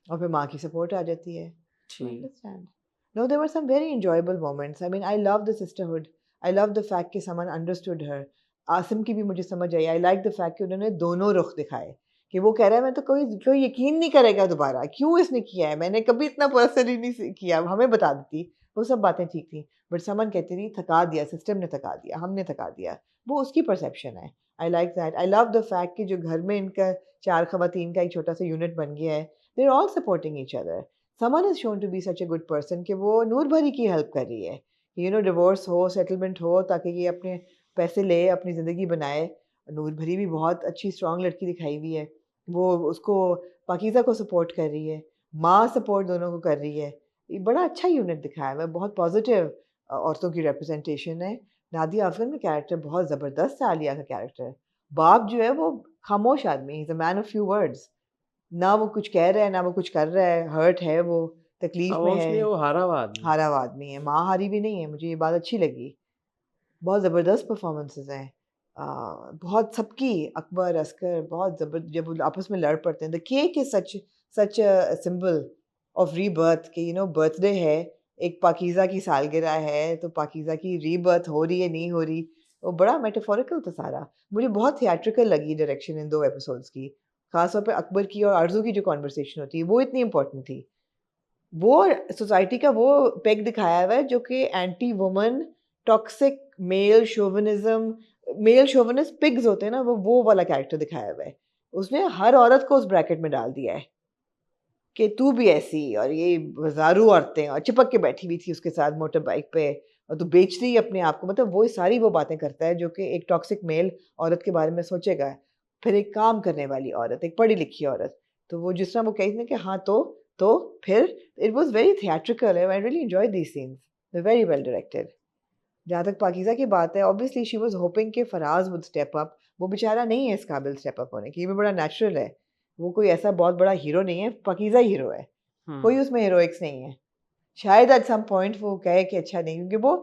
और फिर माँ की सपोर्ट आ जाती है। I understand. No, there were some very enjoyable moments. I mean, I love the sisterhood. I love the fact कि someone understood her. आसिम की भी मुझे समझ आई। I like the fact कि उन्होंने दोनों रुख दिखाए, कि वो कह रहा है मैं तो कोई यकीन नहीं करेगा दोबारा, क्यों इसने किया है, मैंने कभी इतना पर्सनली नहीं किया, हमें बता देती, वो सब बातें ठीक थी। बट समन कहती थी थका दिया, सिस्टम ने थका दिया, हमने थका दिया, वो उसकी परसेप्शन है। I like that. I love the fact कि जो घर में इनका 4 खवातीन का एक छोटा सा यूनिट बन गया है, they are all supporting each other. Saman is shown to be such a good person कि वो नूर भरी की हेल्प कर रही है, डिवोर्स हो, सेटलमेंट हो, ताकि ये अपने पैसे ले, अपनी ज़िंदगी बनाए। नूर भरी भी बहुत अच्छी स्ट्रॉन्ग लड़की दिखाई हुई है, वो उसको पाकीज़ा को सपोर्ट कर रही है, माँ सपोर्ट दोनों को कर रही है। ये बड़ा अच्छा यूनिट दिखाया है, बहुत पॉजिटिव औरतों की रिप्रेजेंटेशन है। नादिया अफजल का कैरेक्टर बहुत ज़बरदस्त है, आलिया का कैरेक्टर। बाप जो है वो खामोश आदमी, is a man of few words, ना वो कुछ कह रहा है ना वो कुछ कर रहा है, हर्ट है, वो तकलीफ में है, वो हारा हुआ आदमी। हारा हुआ आदमी है। माँ हारी भी नहीं है, मुझे ये बात अच्छी लगी। बहुत ज़बरदस्त परफॉर्मेंसेस हैं, बहुत सबकी, अकबर अस्कर बहुत जब वो आपस में लड़ पड़ते हैं। The cake is such a symbol of rebirth कि बर्थडे है, एक पाकीज़ा की सालगिरह है, तो पाकीज़ा की रीबर्थ हो रही है नहीं हो रही, वो बड़ा मेटाफोरिकल था सारा। मुझे बहुत थिएट्रिकल लगी डायरेक्शन इन 2 एपिसोड्स की, खासतौर पे अकबर की और आरजू की जो कॉन्वर्सेशन होती है वो इतनी इंपॉर्टेंट थी। वो सोसाइटी का वो पेग दिखाया हुआ है जो कि anti woman, toxic male chauvinist pigs होते हैं ना, वो वाला कैरेक्टर दिखाया हुआ है। उसने हर औरत को उस ब्रैकेट में डाल दिया है कि तू भी ऐसी, और ये बाजारू औरतें, और चिपक के बैठी हुई थी उसके साथ मोटर बाइक पे, और तू बेच रही है अपने आप को, मतलब वो सारी वो बातें करता है जो कि एक टॉक्सिक मेल औरत के बारे में सोचेगा। फिर एक काम करने वाली औरत, एक पढ़ी लिखी औरत, तो वो जिस तरह वो कहती है कि हाँ तो फिर it was very theatrical. I really enjoyed these scenes, they very well directed. जहाँ तक पाकीज़ा की बात है, ऑब्वियसली शी वाज होपिंग कि फराज वुड स्टेप अप। वो बेचारा नहीं है इस काबिल स्टेप अप होने की, ये भी बड़ा नेचुरल है। वो कोई ऐसा बहुत बड़ा हीरो नहीं है, पाकीज़ा हीरो है, कोई उसमें हीरोइक्स नहीं है। शायद एट सम पॉइंट वो कहे कि अच्छा नहीं, क्योंकि वो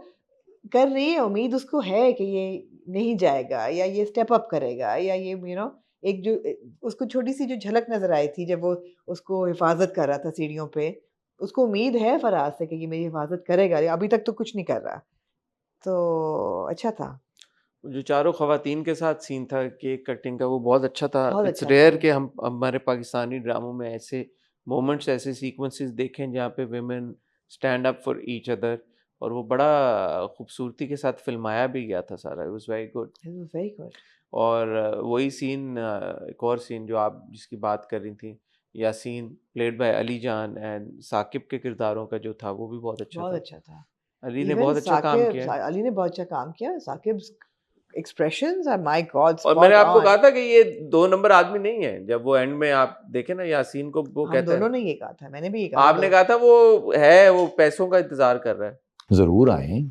कर रही है, उम्मीद उसको है कि ये नहीं जाएगा या ये स्टेप अप करेगा, या ये एक जो उसको छोटी सी जो झलक नजर आई थी जब वो उसको हिफाजत कर रहा था सीढ़ियों पे, उसको उम्मीद है फराज से कि ये मेरी हिफाजत करेगा, अभी तक तो कुछ नहीं कर रहा, तो अच्छा था। जो चारों खवातीन के साथ सीन था केक कटिंग का, वो बहुत अच्छा था। बहुत इट्स अच्छा रेयर था। कि हम हमारे पाकिस्तानी ड्रामों में ऐसे मोमेंट्स, ऐसे सीक्वेंसेस देखें जहाँ पे women stand up for each other, और वो बड़ा खूबसूरती के साथ फिल्माया भी गया था सारा। It was very good. It was very good. और वही सीन, एक और सीन जो आप जिसकी बात कर रही थी, यासीन प्लेड बाय अली जान, एंड साकिब के किरदारों का जो था वो भी बहुत अच्छा बहुत था। अच्छा था। अली ने Even बहुत अच्छा काम किया है। अली ने बहुत अच्छा काम किया। Saqib expressions are, my God, और मैंने spot आपको on. कहा था कि ये 2 नंबर आदमी नहीं है, जब वो एंड में आप देखे ना यासीन को वो हम कहता दोनों है, ने ये कहा था, मैंने भी ये कहा था, आपने कहा था वो पैसों का इंतजार कर रहा है। जरूर आए,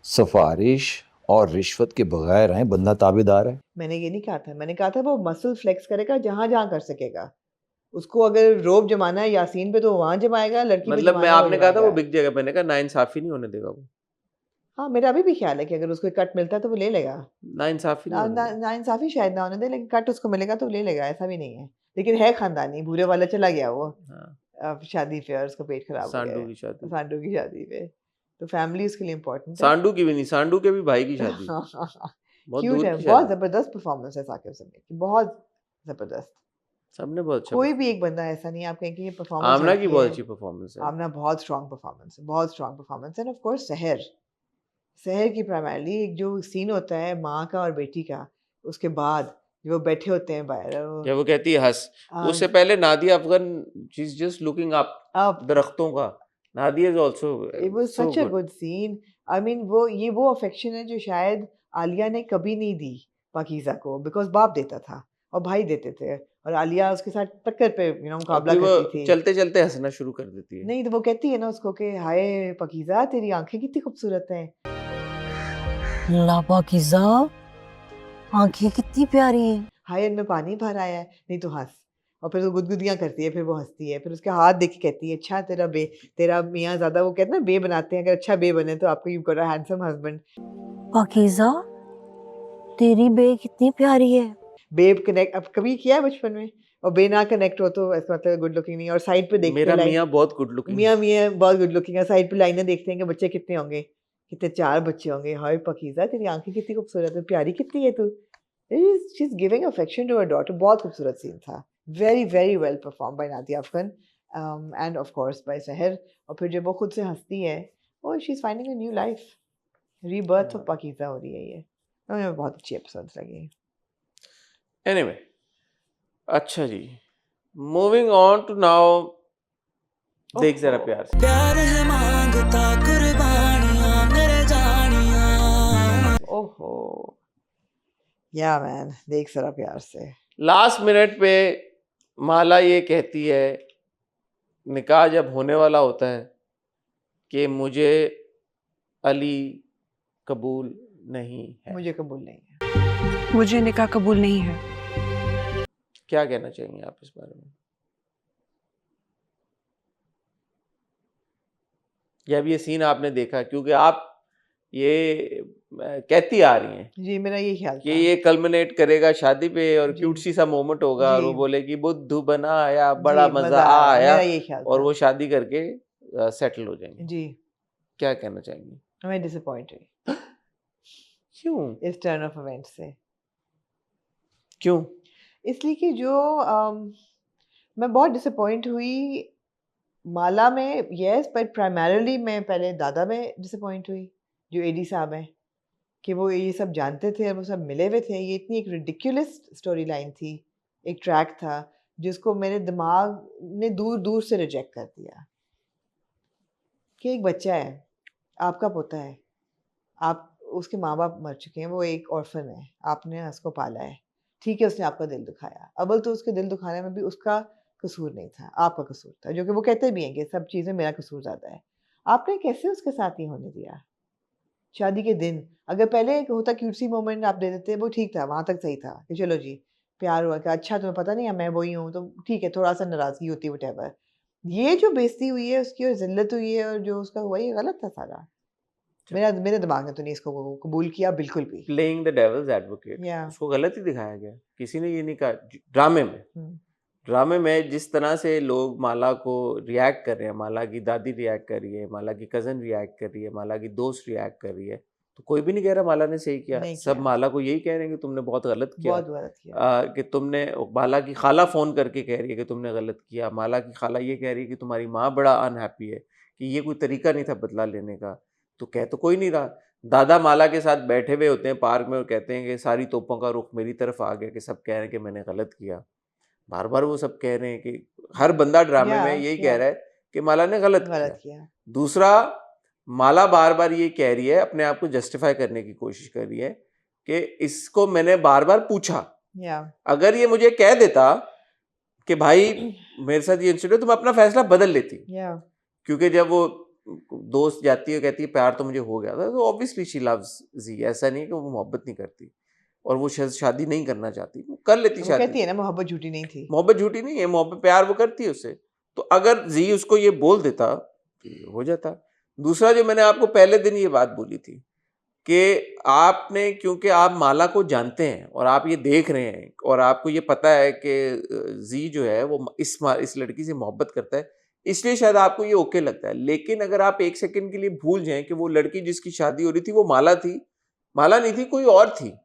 सिफारिश और रिश्वत के बगैर आए, बंदा ताबेदार है। मैंने ये नहीं कहा था, मैंने कहा था वो मसल फ्लेक्स करेगा जहां जहां कर सकेगा। उसको अगर रोब जमाना है यासीन पे तो वहां जमाएगा, लड़की पे मतलब मैं जमाना है वो आपने कहा था वो जमाएगा। बिक जाएगा, मैंने कहा नाइंसाफी नहीं होने देगा वो, हाँ, मेरा अभी भी ख्याल है कि अगर उसको कट मिलता है तो वो ले लेगा। नाइंसाफी नहीं होने देगा। नाइंसाफी शायद ना होने दे, लेकिन कट उसको मिलेगा तो ले लेगा, ऐसा भी नहीं है। लेकिन है खानदानी, भूरे वाला चला गया वो हाँ, अब शादी पे, और उसका पेट खराब हो सांडू गया की शादी, सांडू की शादी पे। तो फैमिली उसके लिए इम्पोर्टेंट है। सांडू की भी नहीं, सांडू के भी भाई की शादी, बहुत क्यूट दूर है, की बहुत शादी, जबरदस्त परफॉर्मेंस है साकिब समीर की, बहुत जबरदस्त। सबने बहुत अच्छा कोई perform- भी एक बंदा ऐसा नहीं है आप कहें कि ये परफॉर्मेंस आमना की हल्की बहुत है। अच्छी परफॉर्मेंस है। आमना बहुत स्ट्रॉन्ग परफॉर्मेंस है, बहुत स्ट्रॉन्ग परफॉर्मेंस है। एंड ऑफ कोर्स सहर की प्राइमरली एक जो सीन होता है माँ का और बेटी का, उसके बाद जो वो बैठे होते हैं बाहर, क्या वो कहती है हंस, हाँ, उससे पहले Nadia Afghan, she is just looking up अब दरख्तों का, Nadia is also it was so such a good. Good scene. I mean वो अफेक्शन है जो शायद आलिया ने कभी नहीं दी पाकीज़ा को, बिकॉज बाप देता था और भाई देते थे, और आलिया उसके साथ टक्कर पे मुकाबला वो करती थी। चलते चलते हंसना शुरू कर देती है। नहीं तो वो कहती है ना उसको कि हाय पाकीज़ा तेरी आंखें कितनी खूबसूरत हैं। ला पाकीज़ा, आंखें कितनी प्यारी हैं। हाय इनमें पानी भर आया है, नहीं तो हंस। और फिर वो गुदगुदियाँ करती है, फिर वो हंसती है, फिर उसके हाथ देख के कहती है अच्छा तेरा मियाँ ज़्यादा, वो कहते हैं ना बे बनाते हैं, अगर अच्छा बे बने तो आपको you got a handsome husband. Pakeezah, तेरी बे कितनी प्यारी है। बेब कनेक्ट अब कभी किया है बचपन में, और बे ना कनेक्ट हो तो इसका मतलब गुड लुकिंग नहीं। और साइड पे देखते मेरा हैं मियाँ बहुत गुड लुकिंग, मियाँ बहुत गुड लुकिंग है, साइड पे लाइनें देखते हैं कि बच्चे कितने होंगे, कितने 4 बच्चे होंगे। हाय पाकीज़ा तेरी आंखें कितनी खूबसूरत है, प्यारी कितनी है तू। She is giving affection to her daughter. बहुत खूबसूरत सीन था, very very well perform by Nadia Afghan and of course by Sehar. और फिर जब वो खुद से हंसती है, और she is finding a new life, rebirth of Pakeezah हो रही है ये। मुझे बहुत अच्छी एपिसोड्स लगी। एनीवे अच्छा जी, मूविंग ऑन टू नाउ, देख जरा प्यार से। प्यार है मांगता कुर्बानियां मेरे जानियां। ओहो या मैन, देख जरा प्यार से। लास्ट मिनट पे माला ये कहती है, निकाह जब होने वाला होता है, कि मुझे अली कबूल नहीं है। मुझे कबूल नहीं है। मुझे निकाह कबूल नहीं है। क्या कहना चाहेंगे आप इस बारे में? जब ये सीन आपने देखा, क्योंकि आप ये कहती आ रही हैं जी, मेरा ये ख्याल कि था। ये कल्मिनेट करेगा शादी पे और जी। क्यूट सी सा मोमेंट होगा, और जी। वो बोलेगी बुद्धू बना आया, बड़ा जी, मजा आया, मेरा ये ख्याल और था। वो शादी करके सेटल हो जाएंगे। जी, क्या कहना चाहेंगी? मैं डिसअपॉइंट हुई क्यों? इस टर्न ऑफ इवेंट से। क्यों? इसलिए कि जो मैं बहुत डिसअपॉइंट हुई माला में, यस, बट प्राइमरली मैं पहले दादा में डिसअपॉइंट हुई, जो एडी साहब हैं, कि वो ये सब जानते थे और वो सब मिले हुए थे। ये इतनी एक रिडिकुलस स्टोरी लाइन थी, एक ट्रैक था, जिसको मेरे दिमाग ने दूर दूर से रिजेक्ट कर दिया। कि एक बच्चा है, आपका पोता है, आप उसके माँ बाप मर चुके हैं, वो एक ऑर्फन है, आपने उसको पाला है, ठीक है, उसने आपका दिल दुखाया। अव्वल तो उसके दिल दुखाने में भी उसका कसूर नहीं था, आपका कसूर था, जो कि वो कहते भी हैं कि सब चीज़ें मेरा कसूर ज़्यादा है। आपने कैसे उसके साथ ये होने दिया? शादी के दिन अगर पहले एक होता क्यूट सी मोमेंट आप दे देते, वो ठीक था, वहाँ तक सही था कि चलो जी प्यार हुआ, कि अच्छा तुम्हें पता नहीं है मैं वही हूँ, तो ठीक है, थोड़ा सा नाराज़गी होती है व्हाटएवर। ये जो बेइज्जती हुई है उसकी और जिल्लत हुई है और जो उसका हुआ, ये गलत था सारा। मेरे दिमाग ने तो नहीं इसको कबूल किया बिल्कुल भी। Playing the devil's advocate, Yeah. उसको गलत ही दिखाया गया। किसी ने ये नहीं कहा ड्रामे में। हम्म, ड्रामे में जिस तरह से लोग माला को रिएक्ट कर रहे हैं, माला की दादी रिएक्ट कर रही है, माला की कज़न रिएक्ट कर रही है, माला की दोस्त रिएक्ट कर रही है, तो कोई भी नहीं कह रहा माला ने सही किया। नहीं सब किया। माला को यही कह रहे हैं कि तुमने बहुत गलत किया, बहुत गलत किया। कि तुमने, माला की खाला फ़ोन करके कह रही है कि तुमने गलत किया। माला की खाला ये कह रही है कि तुम्हारी माँ बड़ा अनहैप्पी है, कि ये कोई तरीका नहीं था बदला लेने का। तो कह तो कोई नहीं रहा। दादा माला के साथ बैठे हुए होते हैं पार्क में और कहते हैं कि सारी तोपों का रुख मेरी तरफ आ गया, कि सब कह रहे हैं कि मैंने गलत किया। बार बार वो सब कह रहे हैं कि हर बंदा ड्रामे Yeah, में यही yeah. कह रहा है कि माला ने गलत गलत किया। किया। दूसरा, माला बार बार ये कह रही है, अपने आप को जस्टिफाई करने की कोशिश कर रही है कि इसको मैंने बार बार पूछा, Yeah. अगर ये मुझे कह देता कि भाई मेरे साथ ये इंसिडेंट, तो मैं अपना फैसला बदल लेती, Yeah. क्योंकि जब वो दोस्त जाती है कहती है प्यार तो मुझे हो गया था, तो ऑब्वियसली शी लव्स जी, ऐसा नहीं कि वो मोहब्बत नहीं करती और वो शादी नहीं करना चाहती, वो कर लेती वो शादी, कहती है ना मोहब्बत झूठी नहीं थी। मोहब्बत झूठी नहीं है, मोहब्बत प्यार वो करती है उससे। तो अगर जी उसको ये बोल देता तो ये हो जाता। दूसरा जो मैंने आपको पहले दिन ये बात बोली थी कि आपने, क्योंकि आप माला को जानते हैं और आप ये देख रहे हैं और आपको ये पता है कि जी जो है वो इस लड़की से मोहब्बत करता है, इसलिए शायद आपको ये ओके लगता है। लेकिन अगर आप एक सेकंड के लिए भूल जाएं कि वो लड़की जिसकी शादी हो रही थी वो माला थी, माला नहीं थी, कोई और थी,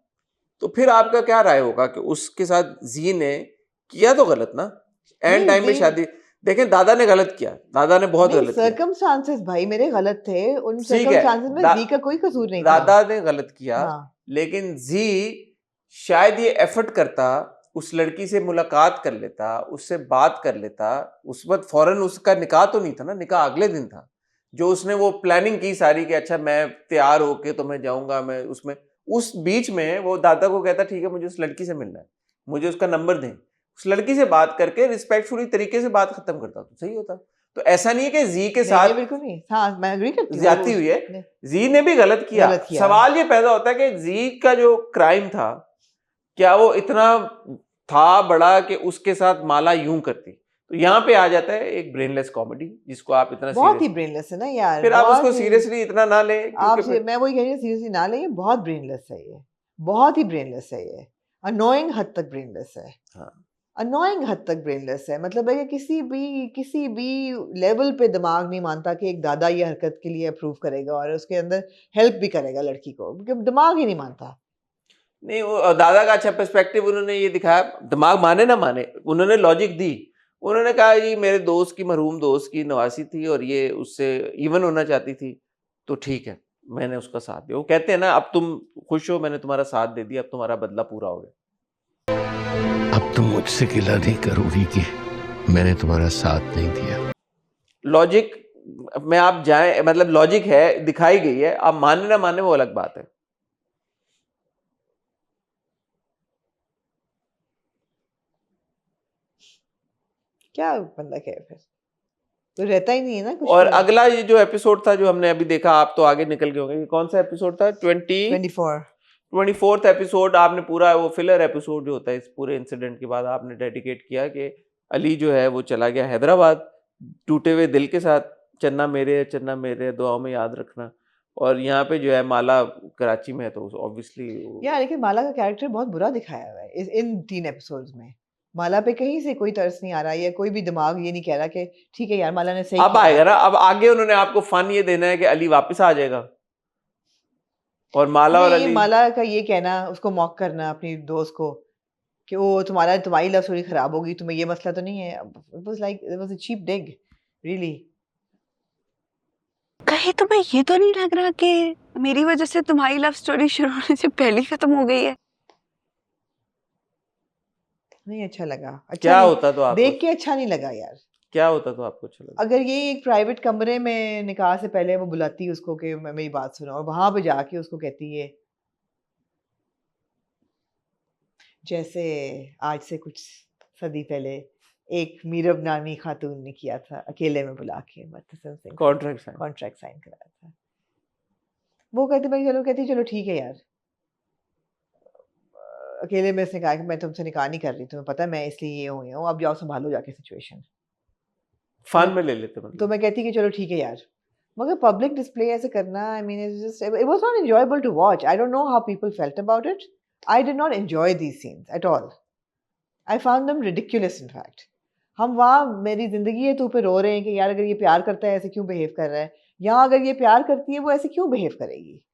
तो फिर आपका क्या राय होगा कि उसके साथ जी ने किया तो गलत ना, एंड नहीं, टाइम में जी- शादी। देखें दादा ने गलत किया, दादा ने बहुत गलत किया, सर्कमस्टांसेस भाई मेरे गलत थे, उन ठीक है, सर्कमस्टांसेस में जी का कोई कसूर नहीं था। दादा ने गलत किया, हाँ, लेकिन जी शायद ये एफर्ट करता, उस लड़की से मुलाकात कर लेता, उससे बात कर लेता, उस वक्त फौरन उसका निकाह तो नहीं था ना, निकाह अगले दिन था, जो उसने वो प्लानिंग की सारी कि अच्छा मैं तैयार होके तो मैं जाऊंगा, मैं उसमें उस बीच में वो दादा को कहता ठीक है मुझे उस लड़की से मिलना है, मुझे उसका नंबर दें, उस लड़की से बात करके रिस्पेक्टफुली तरीके से बात खत्म करता तो सही होता। तो ऐसा नहीं है कि जी के नहीं, साथ बिल्कुल नहीं। हाँ, मैं एग्री करती हूँ। ज्यादती हुई है, नहीं, जी ने भी गलत किया। गलत किया। सवाल ये पैदा होता है कि जी का जो क्राइम था क्या वो इतना था बड़ा कि उसके साथ माला यूं करती। तो यहाँ पे आ जाता है एक ब्रेनलेस कॉमेडी जिसको आप इतना बहुत ही serious- ब्रेनलेस है ना यार। फिर आप बहुत उसको ही- सीरियसली इतना ना ले, आप क्योंकि मैं वही कह रही हूँ, सीरियसली ना लें, ये बहुत ब्रेनलेस है, ये बहुत ही ब्रेनलेस है, ये अनोइंग हद तक ब्रेनलेस है। हाँ। अनोइंग हद तक ब्रेनलेस है, मतलब है कि किसी भी लेवल पे दिमाग नहीं मानता कि एक दादा ये हरकत के लिए अप्रूव करेगा और उसके अंदर हेल्प भी करेगा लड़की को, क्योंकि दिमाग ही नहीं मानता। नहीं, वो दादा का अच्छा पर्सपेक्टिव उन्होंने ये दिखाया, दिमाग माने ना माने उन्होंने लॉजिक दी। उन्होंने कहा जी मेरे दोस्त की, मरहूम दोस्त की नवासी थी और ये उससे इवन होना चाहती थी, तो ठीक है मैंने उसका साथ दिया। वो कहते हैं ना अब तुम खुश हो, मैंने तुम्हारा साथ दे दिया, अब तुम्हारा बदला पूरा हो गया। अब तुम मुझसे गिला नहीं करोगी कि मैंने तुम्हारा साथ नहीं दिया। लॉजिक में आप जाएं, मतलब लॉजिक है, दिखाई गई है, आप माने ना माने वो अलग बात है। क्या बंदा कहे फिर, तो रहता ही नहीं है ना कुछ। और अगला ये जो एपिसोड था जो हमने अभी देखा, आप तो आगे निकल गए होंगे, ये कौन सा एपिसोड था? 24th episode. आपने पूरा वो फिलर एपिसोड जो होता है इस पूरे इंसिडेंट के बाद आपने डेडिकेट किया कि अली जो है वो चला गया हैदराबाद टूटे हुए दिल के साथ, चन्ना मेरे दुआओं में याद रखना। और यहाँ पे जो है माला कराची में है, तो ऑब्वियसली यार लेकिन माला का कैरेक्टर बहुत बुरा दिखाया हुआ है इन 3 एपिसोड्स में। माला पे कहीं से कोई तरस नहीं आ रहा है, या कोई भी दिमाग ये नहीं कह रहा कि ठीक है यार माला ने सही अब किया। आएगा ना, अब आगे उन्होंने आपको फन ये देना है कि अली वापस आ जाएगा और माला और नहीं, अली। माला का ये कहना, उसको मॉक करना अपनी दोस्त को कि वो तुम्हारी लव स्टोरी खराब होगी, तुम्हें ये मसला तो नहीं है। It was a cheap dig really. कहीं तुम्हें ये तो नहीं लग रहा कि मेरी वजह से तुम्हारी लव स्टोरी शुरू होने से पहले ही खत्म हो गई है? नहीं अच्छा लगा। अच्छा क्या नहीं, होता तो आपको देख के अच्छा नहीं लगा यार। क्या होता तो आपको अच्छा लगा? अगर ये एक प्राइवेट कमरे में निकाह से पहले वो बुलाती है उसको कि मैं मेरी बात सुनो, और वहां पे जाके उसको कहती है जैसे आज से कुछ सदी पहले एक मीरब नामी खातून ने किया था, अकेले में बुला के मुतसिम सिंह कॉन्ट्रैक्ट साइन कराया था। वो कहती चलो ठीक है यार। अकेले में इसने कहा कि मैं तुमसे निकाह नहीं कर रही, तुम्हें पता है मैं इसलिए ये हुई हूँ, अब जाओ संभालो जाके सिचुएशन। फन में ले लेते मतलब। तो मैं कहती कि चलो ठीक है यार, मगर पब्लिक डिस्प्ले ऐसे करना, I mean it was not enjoyable to watch. I don't know how people felt about it. I did not enjoy these scenes at all. I found them ridiculous in fact. हम वहाँ मेरी जिंदगी है तो पे रो रहे हैं कि यार अगर ये प्यार करता है ऐसे क्यों बिहेव कर रहा है, यहाँ अगर ये प्यार करती है वो ऐसे क्यों बिहेव करेगी।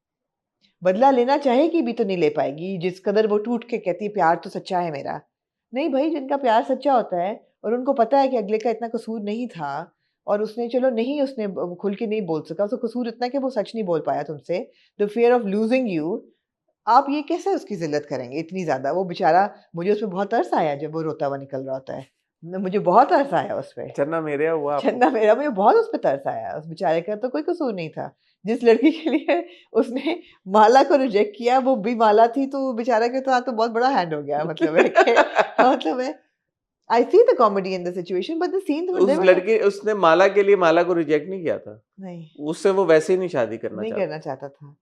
बदला लेना चाहेगी भी तो नहीं ले पाएगी, जिस कदर वो टूट के कहती है प्यार तो सच्चा है मेरा। नहीं भाई, जिनका प्यार सच्चा होता है और उनको पता है कि अगले का इतना कसूर नहीं था, और उसने चलो नहीं, उसने खुल के नहीं बोल सका, उसका कसूर इतना कि वो सच नहीं बोल पाया तुमसे, the fear of losing you, आप ये कैसे उसकी जिल्लत करेंगे इतनी ज़्यादा। वो बेचारा, मुझे उसमें बहुत तरस आया जब वो रोता हुआ निकल रहा होता है, मुझे बहुत तरस आया उस पे। चन्ना मेरे हुआ आपको? चन्ना मेरा, मुझे बहुत उस पे तरस आया। उस बेचारे का तो कोई कसूर नहीं था। जिस लड़की के लिए उसने माला को रिजेक्ट किया, वो भी माला थी, तो बेचारा के साथ तो बहुत बड़ा हैंड हो गया। मतलब है कि मतलब है, I see the comedy in the situation, but the scene उस लड़की, उसने माला के लिए माला को रिजेक्ट नहीं किया था, नहीं उससे वो वैसे ही नहीं शादी करना नहीं चाहता। करना चाहता था।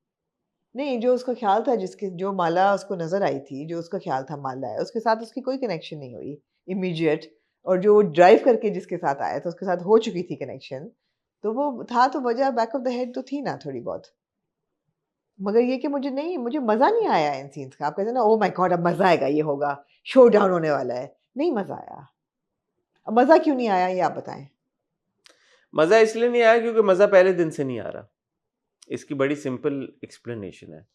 नहीं, जो उसका ख्याल था, जिसके जो माला उसको नजर आई थी, जो उसका ख्याल था माला है, उसके साथ उसकी कोई कनेक्शन नहीं हुई इमीडिएट। और जो वो ड्राइव करके जिसके साथ आया था, उसके साथ हो चुकी थी कनेक्शन। तो वो था, तो वजह बैक ऑफ द हेड तो थी ना थोड़ी बहुत। मगर ये कि मुझे मजा नहीं आया इन सीन्स का। आप कहते हैं ना, ओ माय गॉड अब मजा आएगा, ये होगा, शो डाउन होने वाला है। नहीं मजा आया। अब मजा क्यों नहीं आया, ये आप बताएं। मजा इसलिए नहीं आया क्योंकि मजा पहले दिन से नहीं आ रहा। इसकी बड़ी सिंपल एक्सप्लेनेशन है।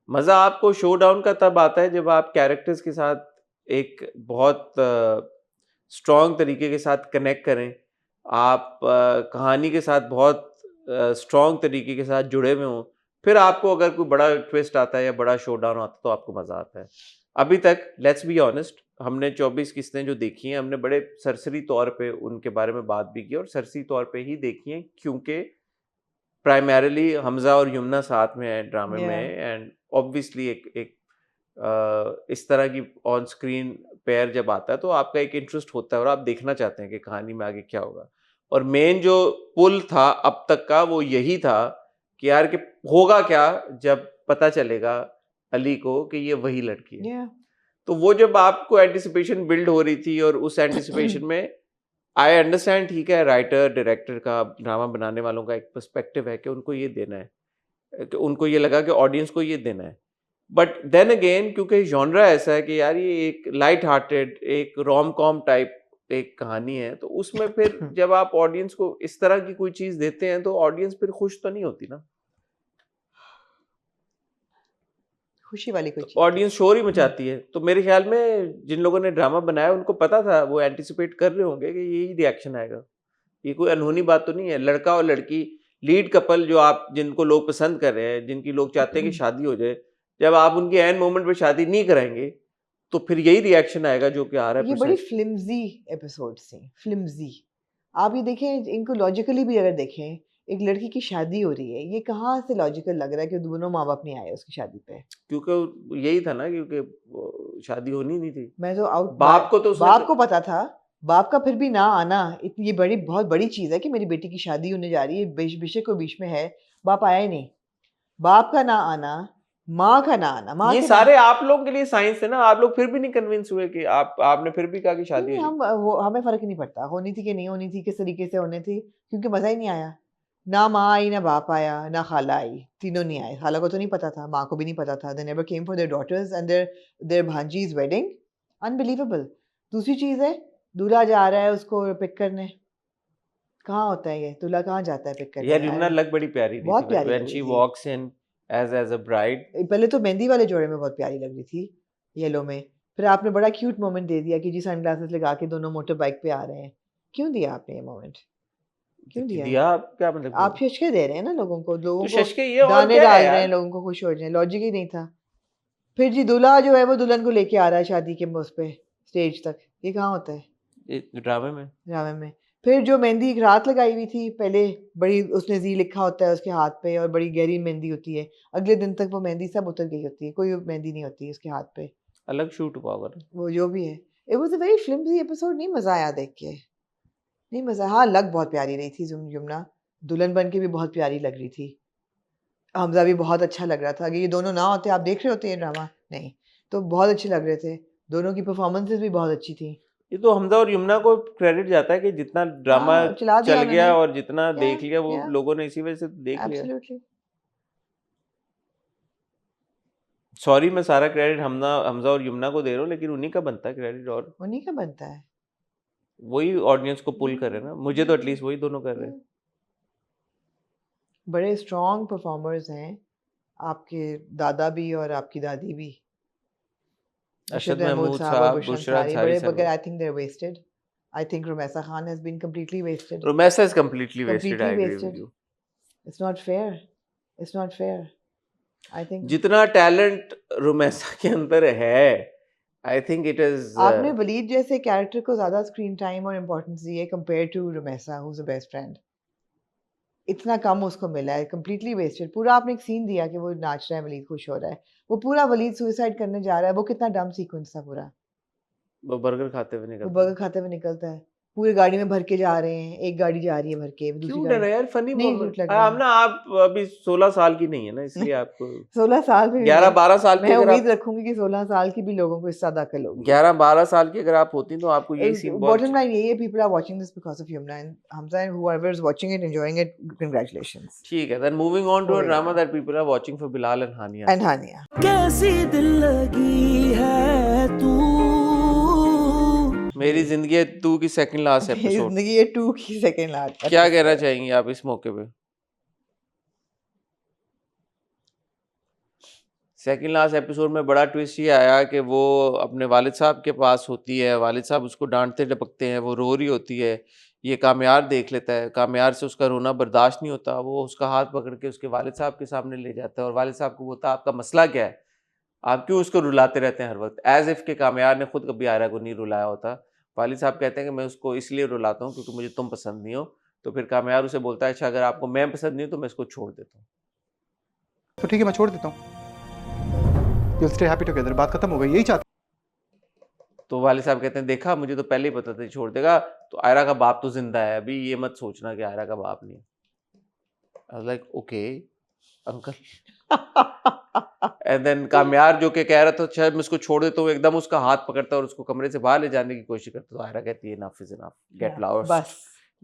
मजा आपको शो डाउन का तब आता है जब आप कैरेक्टर्स के साथ एक बहुत स्ट्रॉन्ग तरीके के साथ कनेक्ट करें, आप कहानी के साथ बहुत स्ट्रॉन्ग तरीके के साथ जुड़े हुए हों, फिर आपको अगर कोई बड़ा ट्विस्ट आता है या बड़ा शो डाउन आता है तो आपको मज़ा आता है। अभी तक लेट्स बी ऑनेस्ट, हमने 24 किस्तें जो देखी हैं, हमने बड़े सरसरी तौर पे उनके बारे में बात भी की, और सरसरी तौर पे ही देखी हैं क्योंकि प्राइमरीली हमजा और यमुना साथ में है ड्रामे में, एंड ऑब्वियसली एक इस तरह की ऑन स्क्रीन पेयर जब आता है तो आपका एक इंटरेस्ट होता है और आप देखना चाहते हैं कि कहानी में आगे क्या होगा। और मेन जो पुल था अब तक का वो यही था कि यार कि होगा क्या जब पता चलेगा अली को कि ये वही लड़की है। तो वो जब आपको एंटिसिपेशन बिल्ड हो रही थी, और उस एंटिसिपेशन में आई अंडरस्टैंड, ठीक है, राइटर डायरेक्टर का, ड्रामा बनाने वालों का एक पर्सपेक्टिव है कि उनको ये देना है, कि उनको ये लगा कि ऑडियंस को ये देना है। बट देन अगेन क्योंकि जॉनरा ऐसा है कि यार ये एक लाइट हार्टेड, एक रोम कॉम टाइप एक कहानी है, तो उसमें फिर जब आप ऑडियंस को इस तरह की कोई चीज देते हैं तो ऑडियंस फिर खुश तो नहीं होती ना। खुशी वाली कोई चीज। ऑडियंस शोर ही मचाती है। तो मेरे ख्याल में जिन लोगों ने ड्रामा बनाया उनको पता था, वो एंटिसिपेट कर रहे होंगे कि यही रिएक्शन आएगा। ये कोई अनहोनी बात तो नहीं है। लड़का और लड़की, लीड कपल जो आप, जिनको लोग पसंद कर रहे हैं, जिनकी लोग चाहते हैं कि शादी हो जाए, जब आप उनके एंड मोमेंट पे शादी नहीं कराएंगे तो फिर यही रिएक्शन आएगा जो कि आ रहा है। ये बड़ी फ्लिम्जी एपिसोड थी, फ्लिम्जी। आप ये देखें, इनको लॉजिकली भी अगर देखें, एक लड़की की शादी हो रही है, ये कहाँ से लॉजिकल लग रहा है कि दोनों माँ बाप नहीं आए उसकी शादी पे। क्योंकि यही था ना, क्योंकि शादी होनी नहीं थी। मैं तो आउट, बाप को तो बाप को पता था, बाप का फिर भी ना आना इतनी, ये बड़ी बहुत बड़ी चीज है कि मेरी बेटी की शादी होने जा रही है, बेशक को बीच में है, बाप आया ही नहीं। बाप का ना आना, माँ का ना आना, माँ ये सारे आप लोगों के लिए साइंस है ना। आप लोग फिर भी नहीं कन्विंस हुए कि आपने फिर भी कहा कि शादी हो हम हमें फर्क ही नहीं पड़ता होनी थी कि नहीं होनी थी, किस तरीके से होनी थी, क्योंकि मजा ही नहीं आया। ना माँ आई, ना बाप आया, ना खाला आई, तीनों नहीं आए। खाला को तो नहीं पता था, माँ को भी नहीं पता था। They never came for their daughters and their भांजीज वेडिंग। अनबिलीवेबल। दूसरी चीज है, दूल्हा जा रहा है उसको पिक करने। कहाँ होता है ये, दूल्हा कहाँ जाता है पिक करने? यार यमुना लग बड़ी प्यारी थी, बहुत प्यारी when she walks in as a bride. पहले तो मेहंदी वाले जोड़े में बहुत प्यारी लग रही थी, येलो में। फिर आपने बड़ा क्यूट मोमेंट दे दिया कि जी सनग्लासेस लगा के दोनों मोटर बाइक पे आ रहे हैं। क्यों दिया आपने ये मोमेंट? क्यों दिया? आप क्या मतलब? आप शशके दे रहे हैं ना लोगों को, तो शशके ये और दाने क्या डाल है रहे हैं, यार? लोगों को खुश हो जाए। लॉजिक ही नहीं था। फिर जी दूल्हा जो है वो दुल्हन को लेके आ रहा है शादी के उस पे स्टेज तक। ये कहाँ होता है ड्रामे में? ड्रामे में। फिर जो मेहंदी एक रात लगाई हुई थी पहले, बड़ी, उसने जी लिखा होता है उसके हाथ पे, और बड़ी गहरी मेहंदी होती है। अगले दिन तक वो मेहंदी सब उतर गई होती है, कोई मेहंदी नहीं होती उसके हाथ पे। अलग शूट हुआ होगा ना वो जो भी है। It was a very फ्लिम्सी episode. नहीं मजा आया देख के, नहीं मजा। हाँ, लग बहुत प्यारी रही थी यमुना, दुल्हन बन के भी बहुत प्यारी लग रही थी। हमजा भी बहुत अच्छा लग रहा था। अगर ये दोनों ना होते, आप देख रहे होते ये ड्रामा नहीं तो बहुत अच्छे लग रहे थे। दोनों की परफॉर्मेंसेस भी बहुत अच्छी थी। ये तो हमजा और यमुना को क्रेडिट जाता है कि जितना ड्रामा चला दिया चल गया उन्होंने। और जितना देख लिया वो yeah. लोगों ने इसी वजह से देख लिया। एब्सोल्युटली। सॉरी, मैं सारा क्रेडिट हमजा और यमुना को दे रहा हूँ, लेकिन उन्हीं का बनता है क्रेडिट, और उन्हीं का बनता है। वही ऑडियंस को पुल कर रहे हैं ना। मुझे तो एटलीस्ट वही दोनों कर रहे हैं। बड़े स्ट्रॉन्ग परफॉर्मर्स हैं, आपके दादा भी और आपकी दादी भी। अरशद महमूद और साहब, बुशरा बुशरा अंसारी, अंसारी बड़े साहब। बगैर I think they are wasted. I think Rumaisa Khan has been completely wasted. Romessa is completely wasted. I Completely agree with wasted. you. It's not fair. It's not fair. I think जितना टैलेंट रोमेसा के अंदर है I think it is. आपने वलीद जैसे character को ज्यादा screen time और importance दी है compare to Rumaisa who is a best friend. इतना कम उसको मिला है, कंप्लीटली वेस्टेड. पूरा आपने एक सीन दिया कि वो नाच रहा है, वलीद खुश हो रहा है, वो पूरा वलीद सुसाइड करने जा रहा है, वो कितना डम सीक्वेंस था पूरा. वो बर्गर खाते हुए वो निकलता बर्गर खाते हुए निकलता है, पूरे गाड़ी में भर के जा रहे हैं, एक गाड़ी जा रही है भर के, दूसरी क्यूट है ना गाड़ी यार, फनी नहीं मोमेंट. cute लग रहा अब है. ना आप अभी 16 साल की नहीं है ना, इसलिए आपको 16 साल में भी 11-12 साल की मैं अगर उम्मीद आप रखूंगी कि 16 साल की भी लोगों को इससे ज्यादा अकल होगी. 11-12 साल की अगर आप होती तो आपको यही सीन बहुत बॉटम लाइन यही है, people are watching this because of Yumna and Hamza, and whoever is watching it, enjoying it, congratulations. ठीक है. Then moving on to a हो drama गया. that people are watching for Bilal and Hania. And Hania. कैसी दिल लगी है तू मेरी जिंदगी है 2 की सेकंड लास्ट एपिसोड. जिंदगी ये 2 की सेकंड लास्ट. क्या कहना चाहेंगे आप इस मौके पे? सेकंड लास्ट एपिसोड में बड़ा ट्विस्ट ये आया कि वो अपने वालिद साहब के पास होती है, वालिद साहब उसको डांटते डपकते हैं, वो रो रही होती है, ये कामयार देख लेता है, कामयार से उसका रोना बर्दाश्त नहीं होता, वो उसका हाथ पकड़ के उसके वालिद साहब के सामने ले जाता है और वालिद साहब को बोलता है आपका मसला क्या है, आप क्यों उसको रुलाते रहते हैं हर वक्त, एज इफ़ के कामयार ने खुद कभी आयरा को नहीं रुलाया होता. वालिद साहब कहते हैं कि मैं उसको इसलिए रुलाता हूँ क्योंकि मुझे तुम पसंद नहीं हो. तो फिर कामयार उसे बोलता है अच्छा अगर आपको मैं पसंद नहीं हूँ तो मैं इसको छोड़ देता हूँ. तो ठीक है मैं छोड़ देता हूँ, you'll stay happy together, बात खत्म हो गई, यही चाहते. तो वालिद साहब कहते हैं देखा मुझे तो पहले ही पता था छोड़ देगा. तो आयरा का बाप तो जिंदा है, अभी ये मत सोचना कि आयरा का बाप नहीं है. I was like okay uncle. And then Kamyar जो कि कह रहा था शायद मैं इसको छोड़ देता हूँ, एकदम उसका हाथ पकड़ता है और उसको कमरे से बाहर ले जाने की कोशिश करता. तो आयरा कहती है enough is enough, get lost, बस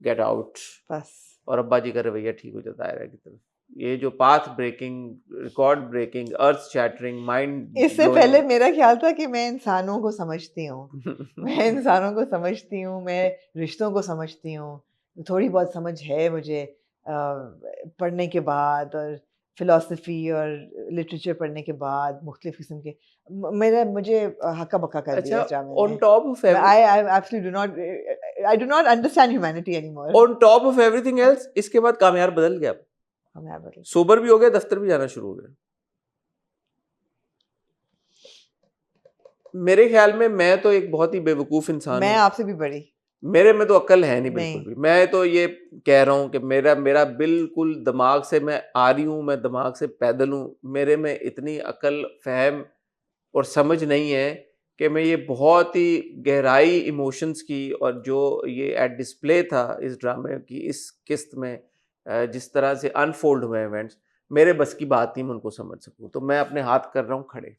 गेट आउट. बस. और अब्बा जी का रवैया ठीक हो जाता है आयरा की तरफ. ये जो पाथ ब्रेकिंग, रिकॉर्ड ब्रेकिंग, अर्थ शैटरिंग, माइंड इससे पहले मेरा ख्याल था कि मैं इंसानों को समझती हूँ, मैं इंसानों को समझती हूँ, मैं रिश्तों को समझती हूँ, थोड़ी बहुत समझ है मुझे पढ़ने के बाद और फिलॉसफी और लिटरेचर पढ़ने के बाद मुख्तलिफ किस्म के मुझे हक्का बक्का कर दिया इस ड्रामे ऑन ने. Top of I do not understand humanity anymore. On top of everything else इसके बाद कामयार बदल गया, मैं बदल. सोबर भी हो गया, दफ्तर भी जाना शुरू हो गया. मेरे ख्याल में मैं तो एक बहुत ही बेवकूफ इंसान मैं हूँ. आपसे भी बड़ी. मेरे में तो अक्ल है नहीं बिल्कुल नहीं. भी. मैं तो ये कह रहा हूँ कि मेरा बिल्कुल दिमाग से मैं आ रही हूँ, मैं दिमाग से पैदल हूँ. मेरे में इतनी अक्ल, फहम और समझ नहीं है कि मैं ये बहुत ही गहराई इमोशंस की और जो ये एट डिस्प्ले था इस ड्रामे की इस किस्त में, जिस तरह से अनफोल्ड हुए इवेंट्स, मेरे बस की बात नहीं मैं उनको समझ सकूं. तो मैं अपने हाथ कर रहा हूँ खड़े.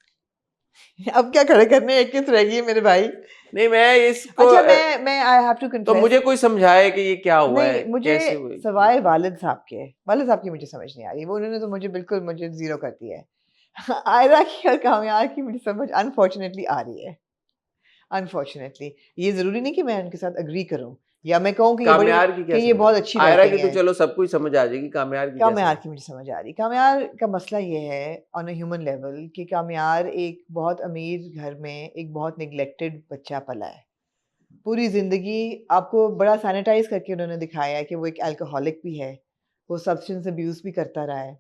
अब क्या खड़े करने, एक किस रह गई है मेरे भाई. नहीं मैं इसको अच्छा मैं आई हैव टू तो कन्फेस. मुझे कोई समझाए कि ये क्या हुआ है, नहीं, मुझे कैसे हुआ है? सवाए वालिद साहब की मुझे समझ नहीं आ रही. वो उन्होंने तो मुझे बिल्कुल मुझे जीरो कर दिया है. आयरा की और कामयार की मुझे समझ अनफॉर्चुनेटली आ रही है. अनफॉर्चुनेटली ये जरूरी नहीं कि मैं उनके साथ अग्री करूं या मैं कहूं कि कामयार की क्या ये समझ? बहुत अच्छी आयरा writing की तो है. चलो सब कुछ समझ आ जाएगी, कामयार की कामयार कैसे? की मुझे समझ आ रही. कामयार का मसला ये है ऑन अ ह्यूमन लेवल कि कामयार एक बहुत अमीर घर में एक बहुत निगलेक्टेड बच्चा पला है. पूरी ज़िंदगी आपको बड़ा सैनिटाइज करके उन्होंने दिखाया है कि वो एक अल्कोहलिक भी है, वो सब्सटेंस अब्यूज़ भी करता रहा है,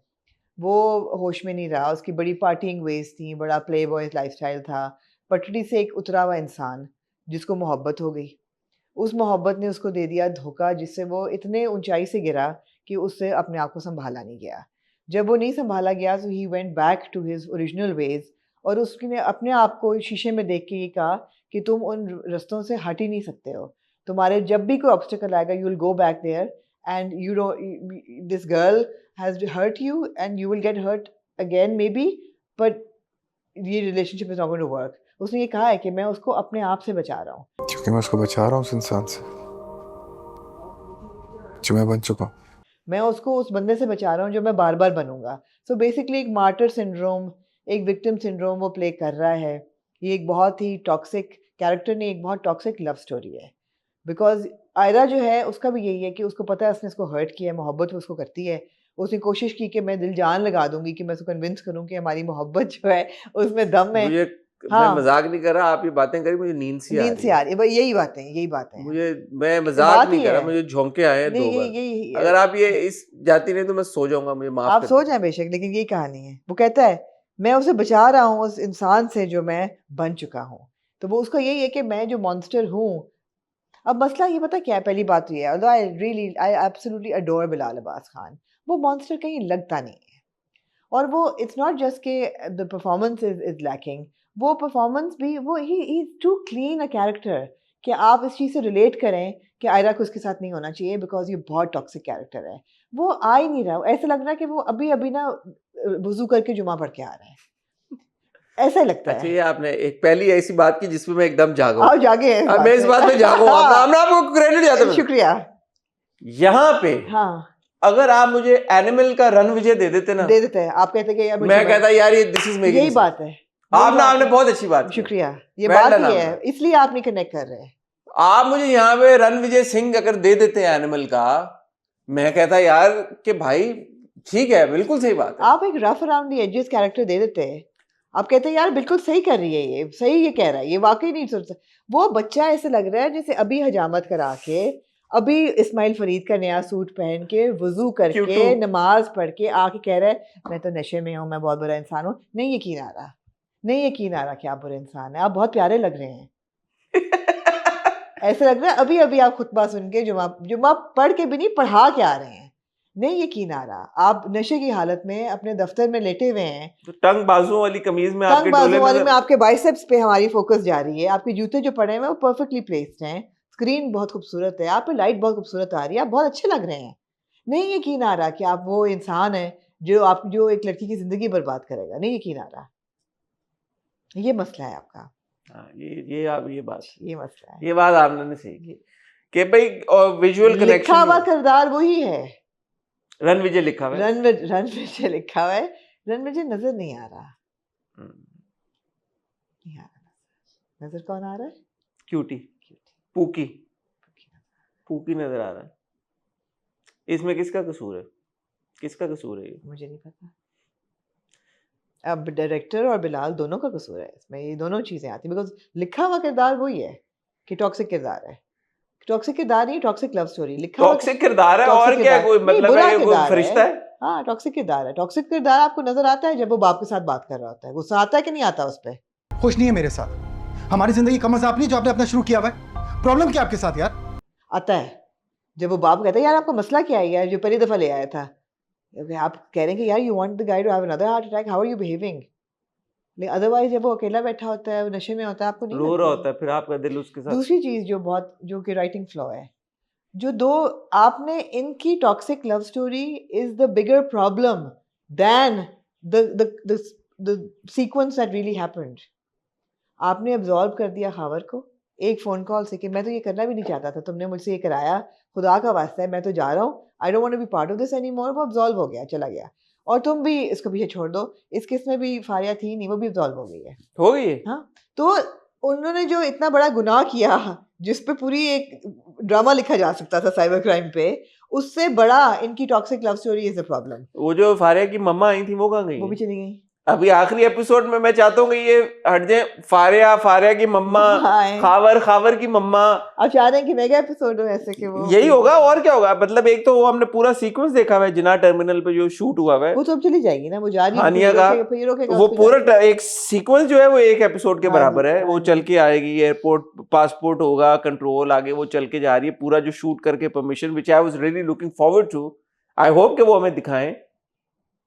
वो होश में नहीं रहा, उसकी बड़ी पार्टिंग वेज थी, बड़ा प्ले बॉय लाइफस्टाइल था. पटड़ी से एक उतरा हुआ इंसान जिसको मोहब्बत हो गई, उस मोहब्बत ने उसको दे दिया धोखा, जिससे वो इतने ऊंचाई से गिरा कि उससे अपने आप को संभाला नहीं गया. जब वो नहीं संभाला गया तो he went back to his original ways और उसने अपने आप को शीशे में देख के ये कहा कि तुम उन रास्तों से हट ही नहीं सकते हो. तुम्हारे जब भी कोई ऑब्स्टिकल आएगा you will go back there and you know this girl has hurt you and you will get hurt again maybe, but ये relationship is not going to work. उसने ये कहा है कि मैं उसको अपने आप से बचा रहा हूँ, क्योंकि मैं उसको बचा रहा हूँ उस इंसान से जो मैं बन चुका हूँ. मैं उसको उस बंदे से बचा रहा हूँ जो मैं बार बार बनूंगा. सो बेसिकली एक मार्टर सिंड्रोम, एक विक्टिम सिंड्रोम वो प्ले कर रहा है. ये एक बहुत ही टॉक्सिक कैरेक्टर ने एक बहुत टॉक्सिक लव स्टोरी है. बिकॉज आयरा जो है उसका भी यही है कि उसको पता है उसने इसको हर्ट किया है, मोहब्बत उसको करती है. उसने कोशिश की कि मैं दिल जान लगा दूंगी कि मैं उसको कन्विंस करूँ कि हमारी मोहब्बत जो है उसमें दम है. मुझे मैं मजाक नहीं कर रहा, आप ये बातें करी मुझे नींद सी आ रही है. यही बातें मुझे मैं मजाक नहीं कर रहा, मुझे झोंके आए हैं 2 बार. यही अगर आप ये इस जाती नहीं तो मैं सो जाऊंगा, मुझे माफ आप कर सो जाएं बेशक, लेकिन यही कहानी है. वो कहता है मैं उसे बचा रहा हूँ उस इंसान से जो मैं बन चुका हूँ. तो वो उसका यही है कि मैं जो मॉन्स्टर हूँ। अब मसला ये पता क्या है, पहली बात तो ये है, I absolutely adore Bilal Abbas Khan, वो मॉन्स्टर कहीं लगता नहीं है। और वो इट्स नॉट जस्ट के द परफॉर्मेंस इज लैकिंग, वो परफॉर्मेंस भी वो he is too clean a character कि आप इस चीज़ से रिलेट करें कि आयरा को उसके साथ नहीं होना चाहिए बिकॉज ये बहुत टॉक्सिक कैरेक्टर है। वो आ ही नहीं रहा, ऐसा लग रहा है कि वो अभी अभी ना वुजू करके जुमा पढ़ के आ रहे हैं, ऐसा ही लगता अच्छा, है। ये आपने एक पहली ऐसी बात की जिसमें मैं एकदम जागा हूं। आओ जागे हैं मैं इस बात में जागा हूं, आपको क्रेडिट जाता है। शुक्रिया। यहाँ पे हाँ अगर आप मुझे एनिमल का रन विजय दे देते ना, दे देते हैं, आप कहते हैं कि यार मैं कहता यार ये दिस इज मेरी यही बात है। आपने बहुत अच्छी बात की। शुक्रिया, ये Well बात done ही है, आपने। इसलिए आप नहीं कनेक्ट कर रहे। आप मुझे यहाँ पे रणविजय सिंह अगर दे देते हैं एनिमल का, मैं कहता यार कि भाई ठीक है, बिल्कुल सही बात है। आप एक rough around the edges character दे देते हैं, आप कहते हैं यार बिल्कुल सही कर रही है, ये सही ये कह रहा है, ये वाकई नहीं सोचता। वो बच्चा ऐसे लग रहा है जैसे अभी हजामत करा के, अभी इस्माइल फरीद का नया सूट पहन के, वुजू करके, नमाज पढ़ के आके कह रहा है मैं तो नशे में हूँ, मैं बहुत बुरा इंसान हूँ। नहीं यकीन आ रहा, नहीं यकीन आ रहा कि आप बुरे इंसान हैं, आप बहुत प्यारे लग रहे हैं। ऐसा लग रहा है अभी अभी आप खुतबा सुन के जुमा पढ़ के भी नहीं, पढ़ा के आ रहे हैं। नहीं यकीन आ रहा, आप नशे की हालत में अपने दफ्तर में लेटे हुए हैं, तो टंग बाजू वाली कमीज में, टंग आपके बाजू डोले वाले में में आपके बाइसेप्स पे हमारी फोकस जा रही है, आपके जूते जो पड़े हैं वो परफेक्टली प्लेस्ड हैं, स्क्रीन बहुत खूबसूरत है, आप पे लाइट बहुत खूबसूरत आ रही है, आप बहुत अच्छे लग रहे हैं। नहीं यकीन आ रहा कि आप वो इंसान है जो एक लड़की की जिंदगी बर्बाद करेगा। नहीं यकीन आ रहा, ये मसला है आपका। हाँ, ये मसला है, ये बात आपने नहीं सही की कि भाई विजुअल लिखा हुआ कनेक्शन। किरदार वही है, रणविजय लिखा हुआ है। रणविजय लिखा हुआ है, रणविजय नजर नहीं आ रहा। नहीं आ रहा, नजर कौन आ रहा है? क्यूटी, पूकी नजर आ रहा है। इसमें किसका कसूर है, किसका कसूर है ये? मुझे नहीं पता। अब डायरेक्टर और बिलाल दोनों का कसूर है इसमें, ये दोनों चीजें आती हैं बिकॉज लिखा हुआ किरदार वही है कि टॉक्सिक किरदार है। टॉक्सिक किरदार नहीं, टॉक्सिक लव स्टोरी लिखा हुआ टॉक्सिक किरदार है, toxic और क्या किरदार। कोई नहीं, मतलब बुरा है, कोई किरदार फरिश्ता है? हाँ टॉक्सिक किरदार है। टॉक्सिक किरदार आपको नजर आता है जब वो बाप के साथ बात कर रहा होता है, गुस्सा आता है कि नहीं आता उस पर? खुश नहीं है मेरे साथ, हमारी जिंदगी का मजा आप नहीं जो आपने अपना शुरू किया हुआ है। प्रॉब्लम क्या आपके साथ यार? आता है जब वो बाप कहता है यार आपका मसला क्या है यार, जो पहली दफा ले आया था। आप कह रहे हैं कि यार you want the guy to have another heart attack, how are you behaving? लेकिन अदरवाइज जब वो अकेला बैठा होता है, वो नशे में होता है, आपको नहीं रो लगता? रहा होता है, फिर आपका दिल उसके साथ। दूसरी चीज जो कि राइटिंग फ्लॉ है, जो दो आपने इनकी toxic love story is the bigger problem than the sequence that really happened. आपने अब्सॉर्ब कर दिया खावर को एक फोन कॉल से कि मैं तो ये करना भी नहीं चाहता था, तुमने मुझसे ये कराया, खुदा का वास्ता है मैं तो जा रहा हूँ, I don't want to be part of this anymore. वो अब्सॉल्व हो गया, चला गया, और तुम भी इसको पीछे छोड़ दो। इस केस में भी फारिया थी नहीं, वो भी अब्सॉल्व हो गई है। हो गई है। हाँ, तो उन्होंने जो इतना बड़ा गुनाह किया जिस पे पूरी एक ड्रामा लिखा जा सकता था साइबर क्राइम पे, उससे बड़ा इनकी toxic love story is a problem. वो जो फारिया की मम्मा आई थी वो कहाँ गई? वो भी चली गई। अभी आखिरी एपिसोड में मैं चाहता हूँ कि ये हट जाए, फारिया की मम्मा, खावर की मम्मा। आप चाह रहे हैं कि मेगा एपिसोड हो ऐसे कि वो यही होगा और क्या होगा? मतलब एक तो वो हमने पूरा सीक्वेंस देखा हुआ है जिना टर्मिनल पे जो शूट हुआ हुआ है, वो तो अब चली जाएगी ना, वो जा रही है हानिया का वो पूरा एक सीक्वेंस जो है वो एक एपिसोड के बराबर है। वो चल के आएगी, एयरपोर्ट पासपोर्ट होगा, कंट्रोल आगे, वो चल के जा रही है पूरा जो शूट करके permission, which I was really looking forward to. I hope कि वो हमें दिखाएं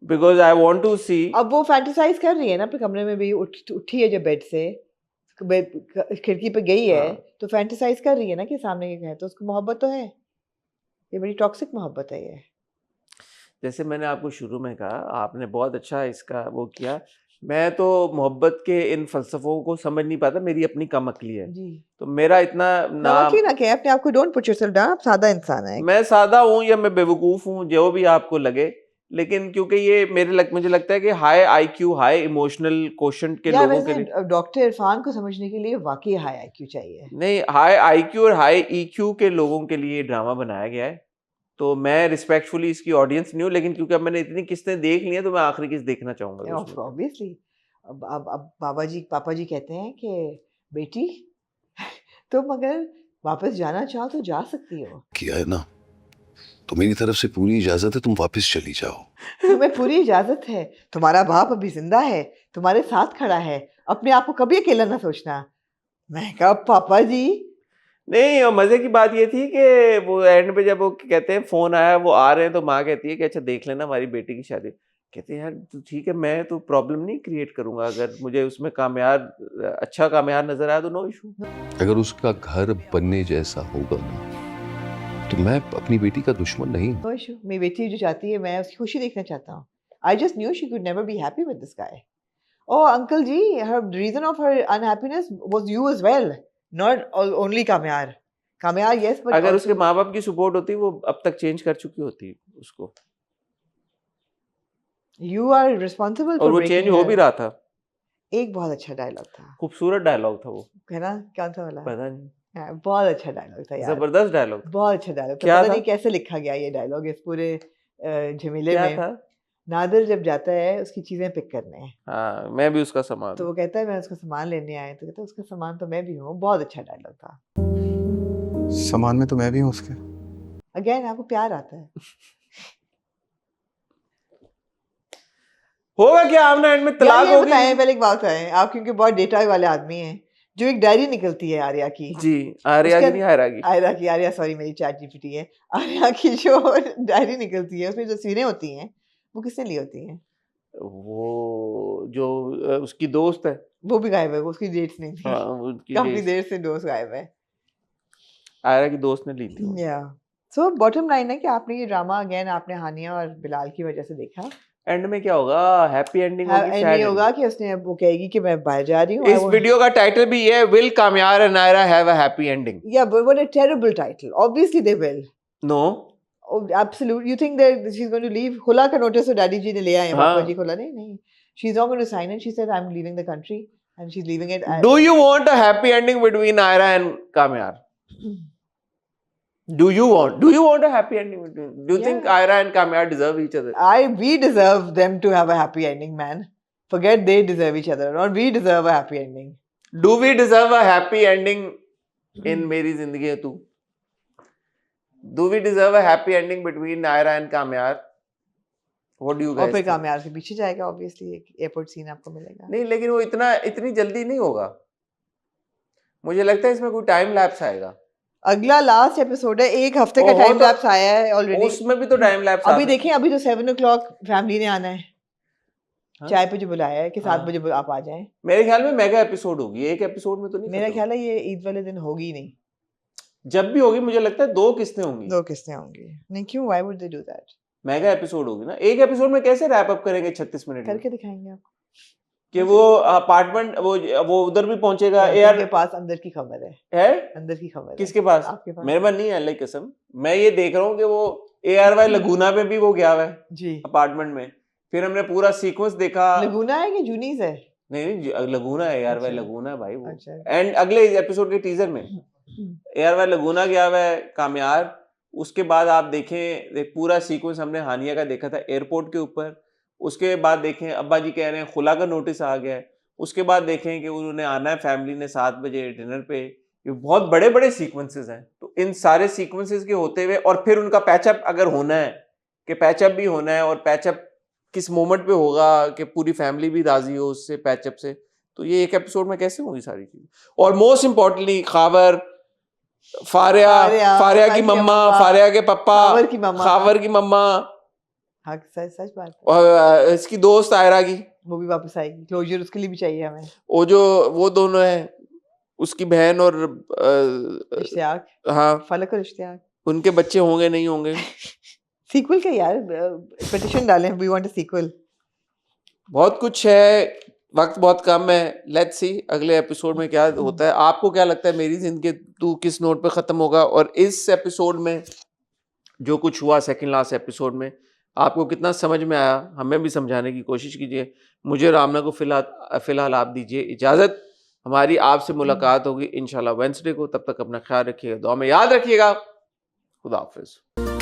because I want to see. अब वो फैंटेसाइज कर रही है ना, अपने कमरे में भी उठी है जब बेड से, खिड़की पे गई है, तो फैंटेसाइज कर रही है ना कि सामने के है, तो उसको मोहब्बत तो है। ये बड़ी टॉक्सिक मोहब्बत है ये। जैसे मैंने आपको शुरू में कहा, आपने बहुत अच्छा इसका वो किया। मैं तो मोहब्बत के इन फलसफों को समझ नहीं पाता, मेरी अपनी कम अकली है जी। तो मेरा इतना नाम ना कहे अपने आप को, डोंट पुट योरसेल्फ डाउन, आप सादा इंसान है। मैं सादा हूँ या मैं बेवकूफ हूँ, जो भी आपको लगे, लेकिन क्योंकि ये मुझे लगता है कि high IQ, high emotional quotient के लोगों के लिए, डॉक्टर इरफान को समझने के लिए वाकई हाई आईक्यू चाहिए। नहीं, हाई आईक्यू और हाई ईक्यू के लोगों के लिए ड्रामा बनाया गया है। तो मैं रिस्पेक्टफुली इसकी ऑडियंस नहीं हूँ, लेकिन क्योंकि अब मैंने इतनी किस्तें देख ली हैं तो मैं आखिरी किस्त देखना चाहूंगा। ऑब्वियसली अब पापा जी कहते हैं कि बेटी तुम अगर वापस जाना चाहो तो जा सकती हो। किया है ना, तो मेरी तरफ से पूरी इजाजत है, तुम वापस चली जाओ। तुम्हें पूरी इजाजत है, तुम्हारा बाप अभी जिंदा है, तुम्हारे साथ खड़ा है, अपने आप को कभी अकेला ना सोचना। मैं कहा पापा जी नहीं, और मजे की बात ये थी कि वो एंड पे जब वो कहते हैं फोन आया, वो आ रहे हैं, तो माँ कहती है कि अच्छा देख लेना हमारी बेटी की शादी। कहते हैं यार तो ठीक है, मैं तो प्रॉब्लम नहीं क्रिएट करूंगा, अगर मुझे उसमें कामयाब अच्छा कामयाब नजर आया तो नो इशू। अगर उसका घर बनने जैसा होगा ना, तो मैं अपनी बेटी का दुश्मन नहीं हूं। नो इशू, मेरी बेटी जो चाहती है मैं उसकी खुशी देखना चाहता हूँ। I just knew she could never be happy with this guy. Oh, uncle ji, her reason of her unhappiness was you as well, not only Kamyar. Kamyar, yes, but अगर also, उसके माँ बाप की सपोर्ट होती वो अब तक change कर चुकी होती उसको, you are responsible और for वो breaking चेंज हो her. भी रहा था। एक बहुत अच्छा डायलॉग था, खूबसूरत डायलॉग था वो, है ना? कौन सा वाला? पता नहीं, हाँ, बहुत अच्छा डायलॉग था यार, जबरदस्त डायलॉग था। बहुत अच्छा डायलॉग था। क्या पता था? नहीं कैसे लिखा गया ये डायलॉग इस पूरे झमेले क्या में। था? नादिर जब जाता है उसकी चीजें पिक करने, हाँ, मैं भी उसका सामान तो वो कहता है मैं उसका सामान लेने आया, तो कहता है उसका सामान तो मैं भी हूँ। बहुत अच्छा डायलॉग था। सामान में तो मैं भी हूँ उसके। अगेन आपको प्यार आता है। होगा क्या, आपने एंड में यार तलाक ये होगी? बताएं, पहले एक बात है, आप क्योंकि बहुत डेटा वाले आदमी हैं, जो एक डायरी निकलती है आर्या की, जी, आर्या उसके की नहीं, आयरा की। आर्या सॉरी मेरी चैट जीपीटी है। आर्या की जो डायरी निकलती है उसमें जो तस्वीरें होती हैं वो किसने ली होती हैं? वो जो उसकी दोस्त है, वो भी गायब है, वो उसकी डेट्स नहीं थी। हाँ, उसकी काफी डेट देर से दोस्त गायब है। आयरा की दोस्त ने ली थी वो। या सो बॉटम लाइन है कि आपने ये ड्रामा अगेन आपने हानिया और बिलाल की वजह से देखा। एंड में क्या होगा, हैप्पी एंडिंग होगी, एंड सैड ये होगा कि उसने वो कहेगी कि मैं बाहर जा रही हूँ। इस वीडियो का टाइटल भी ये है, will Kamyar and Naira have a happy ending? या what a terrible title. Obviously they will. No, Oh, absolute. You think that she's going to leave? खुला का notice तो डैडी जी ने ले आए हैं, पापा हाँ। जी खुला नहीं। She's not going to sign it. She said I'm leaving the country and she's leaving it. do you want a happy ending between Aira and Kamyar? Do you want a happy ending between? Do you think Yeah. Aira and Kamyar deserve each other? We deserve them to have a happy ending, man. Forget they deserve each other, or we deserve a happy ending. Do we deserve a happy ending in मेरी जिंदगी है तू? Do we deserve a happy ending between Aira and Kamyar? What do you guys और फिर think? कामयाब से पीछे जाएगा, obviously एक एयरपोर्ट सीन आपको मिलेगा। नहीं, लेकिन वो इतनी जल्दी नहीं होगा। मुझे लगता है इसमें कोई टाइम लैप्स आएगा। अगला लास्ट एपिसोड है, एक हफ्ते का ओहो, टाइम तो लैप्स आया है ऑलरेडी। उसमें भी तो टाइम लैप्स अभी देखें, अभी तो 7 o'clock फैमिली ने आना है, हाँ? चाय पे जो बुलाया है कि 7 हाँ। बजे आप आ जाएं। मेरे ख्याल में मेगा एपिसोड होगी, एक एपिसोड में तो नहीं मेरा खत्म। ख्याल है ये ईद वाले दिन होगी नहीं। जब भी होगी मुझे लगता है 2 किस्तें होंगी। 2 किस्तें होंगी। नहीं, क्यों? Why would they do that? Mega episode होगी ना, एक एपिसोड में कैसे रैप अप करेंगे 36 मिनट में? करके दिखाएंगे आपको कि वो अपार्टमेंट वो उधर भी पहुंचेगा। यार के पास अंदर की खबर है। अंदर की खबर है। किसके पास? आपके पास। मेरे पास नहीं है, अल्लाह की कसम। मैं ये देख रहा हूँ कि वो ARY लगूना पे भी वो गया हुआ है जी। अपार्टमेंट में। फिर हमने पूरा सीक्वेंस देखा। लगूना है कि जूनीज है? नहीं, लगूना है, ARY अच्छा। लगूना है भाई वो। अच्छा। एंड अगले एपिसोड के टीजर में ARY लगूना गया हुआ है कामयार। उसके बाद आप देखें पूरा सीक्वेंस हमने हानिया का देखा था एयरपोर्ट के ऊपर। उसके बाद देखें अब्बा जी कह रहे हैं खुला का नोटिस आ गया है। उसके बाद देखें कि उन्होंने आना है फैमिली ने 7 बजे डिनर पे। ये बहुत बड़े बड़े सीक्वेंसेस हैं। तो इन सारे सीक्वेंसेस के होते हुए और फिर उनका पैचअप अगर होना है कि पैचअप भी होना है, और पैचअप किस मोमेंट पे होगा कि पूरी फैमिली भी राजी हो उससे पैचअप से, तो ये एक एपिसोड में कैसे होगी सारी चीजें? और मोस्ट इम्पोर्टेंटली खावर, फारिया की मम्मा, फारिया के पापा, खावर की मम्मा, हाँ सच बात है। और इसकी दोस्त आयरा की, वो भी वापस आएगी। क्लोजर उसके लिए भी चाहिए हमें। वो दोनों हैं, उसकी बहन और इश्तियाक, हाँ फलक और इश्तियाक, उनके बच्चे होंगे नहीं होंगे? सीक्वल का यार पिटिशन डालें, वी वांट अ सीक्वल। बहुत कुछ है, वक्त बहुत कम है। लेट्स सी अगले एपिसोड में क्या होता है। आपको क्या लगता है मेरी जिंदगी तू किस नोट पे खत्म होगा? और इस एपिसोड में जो कुछ हुआ सेकंड लास्ट एपिसोड में आपको कितना समझ में आया? हमें भी समझाने की कोशिश कीजिए। मुझे रामना को फिलहाल आप दीजिए इजाजत। हमारी आपसे मुलाकात होगी इंशाल्लाह वेडनेसडे को। तब तक अपना ख्याल रखिएगा, दुआ में याद रखिएगा। खुदा हाफिज।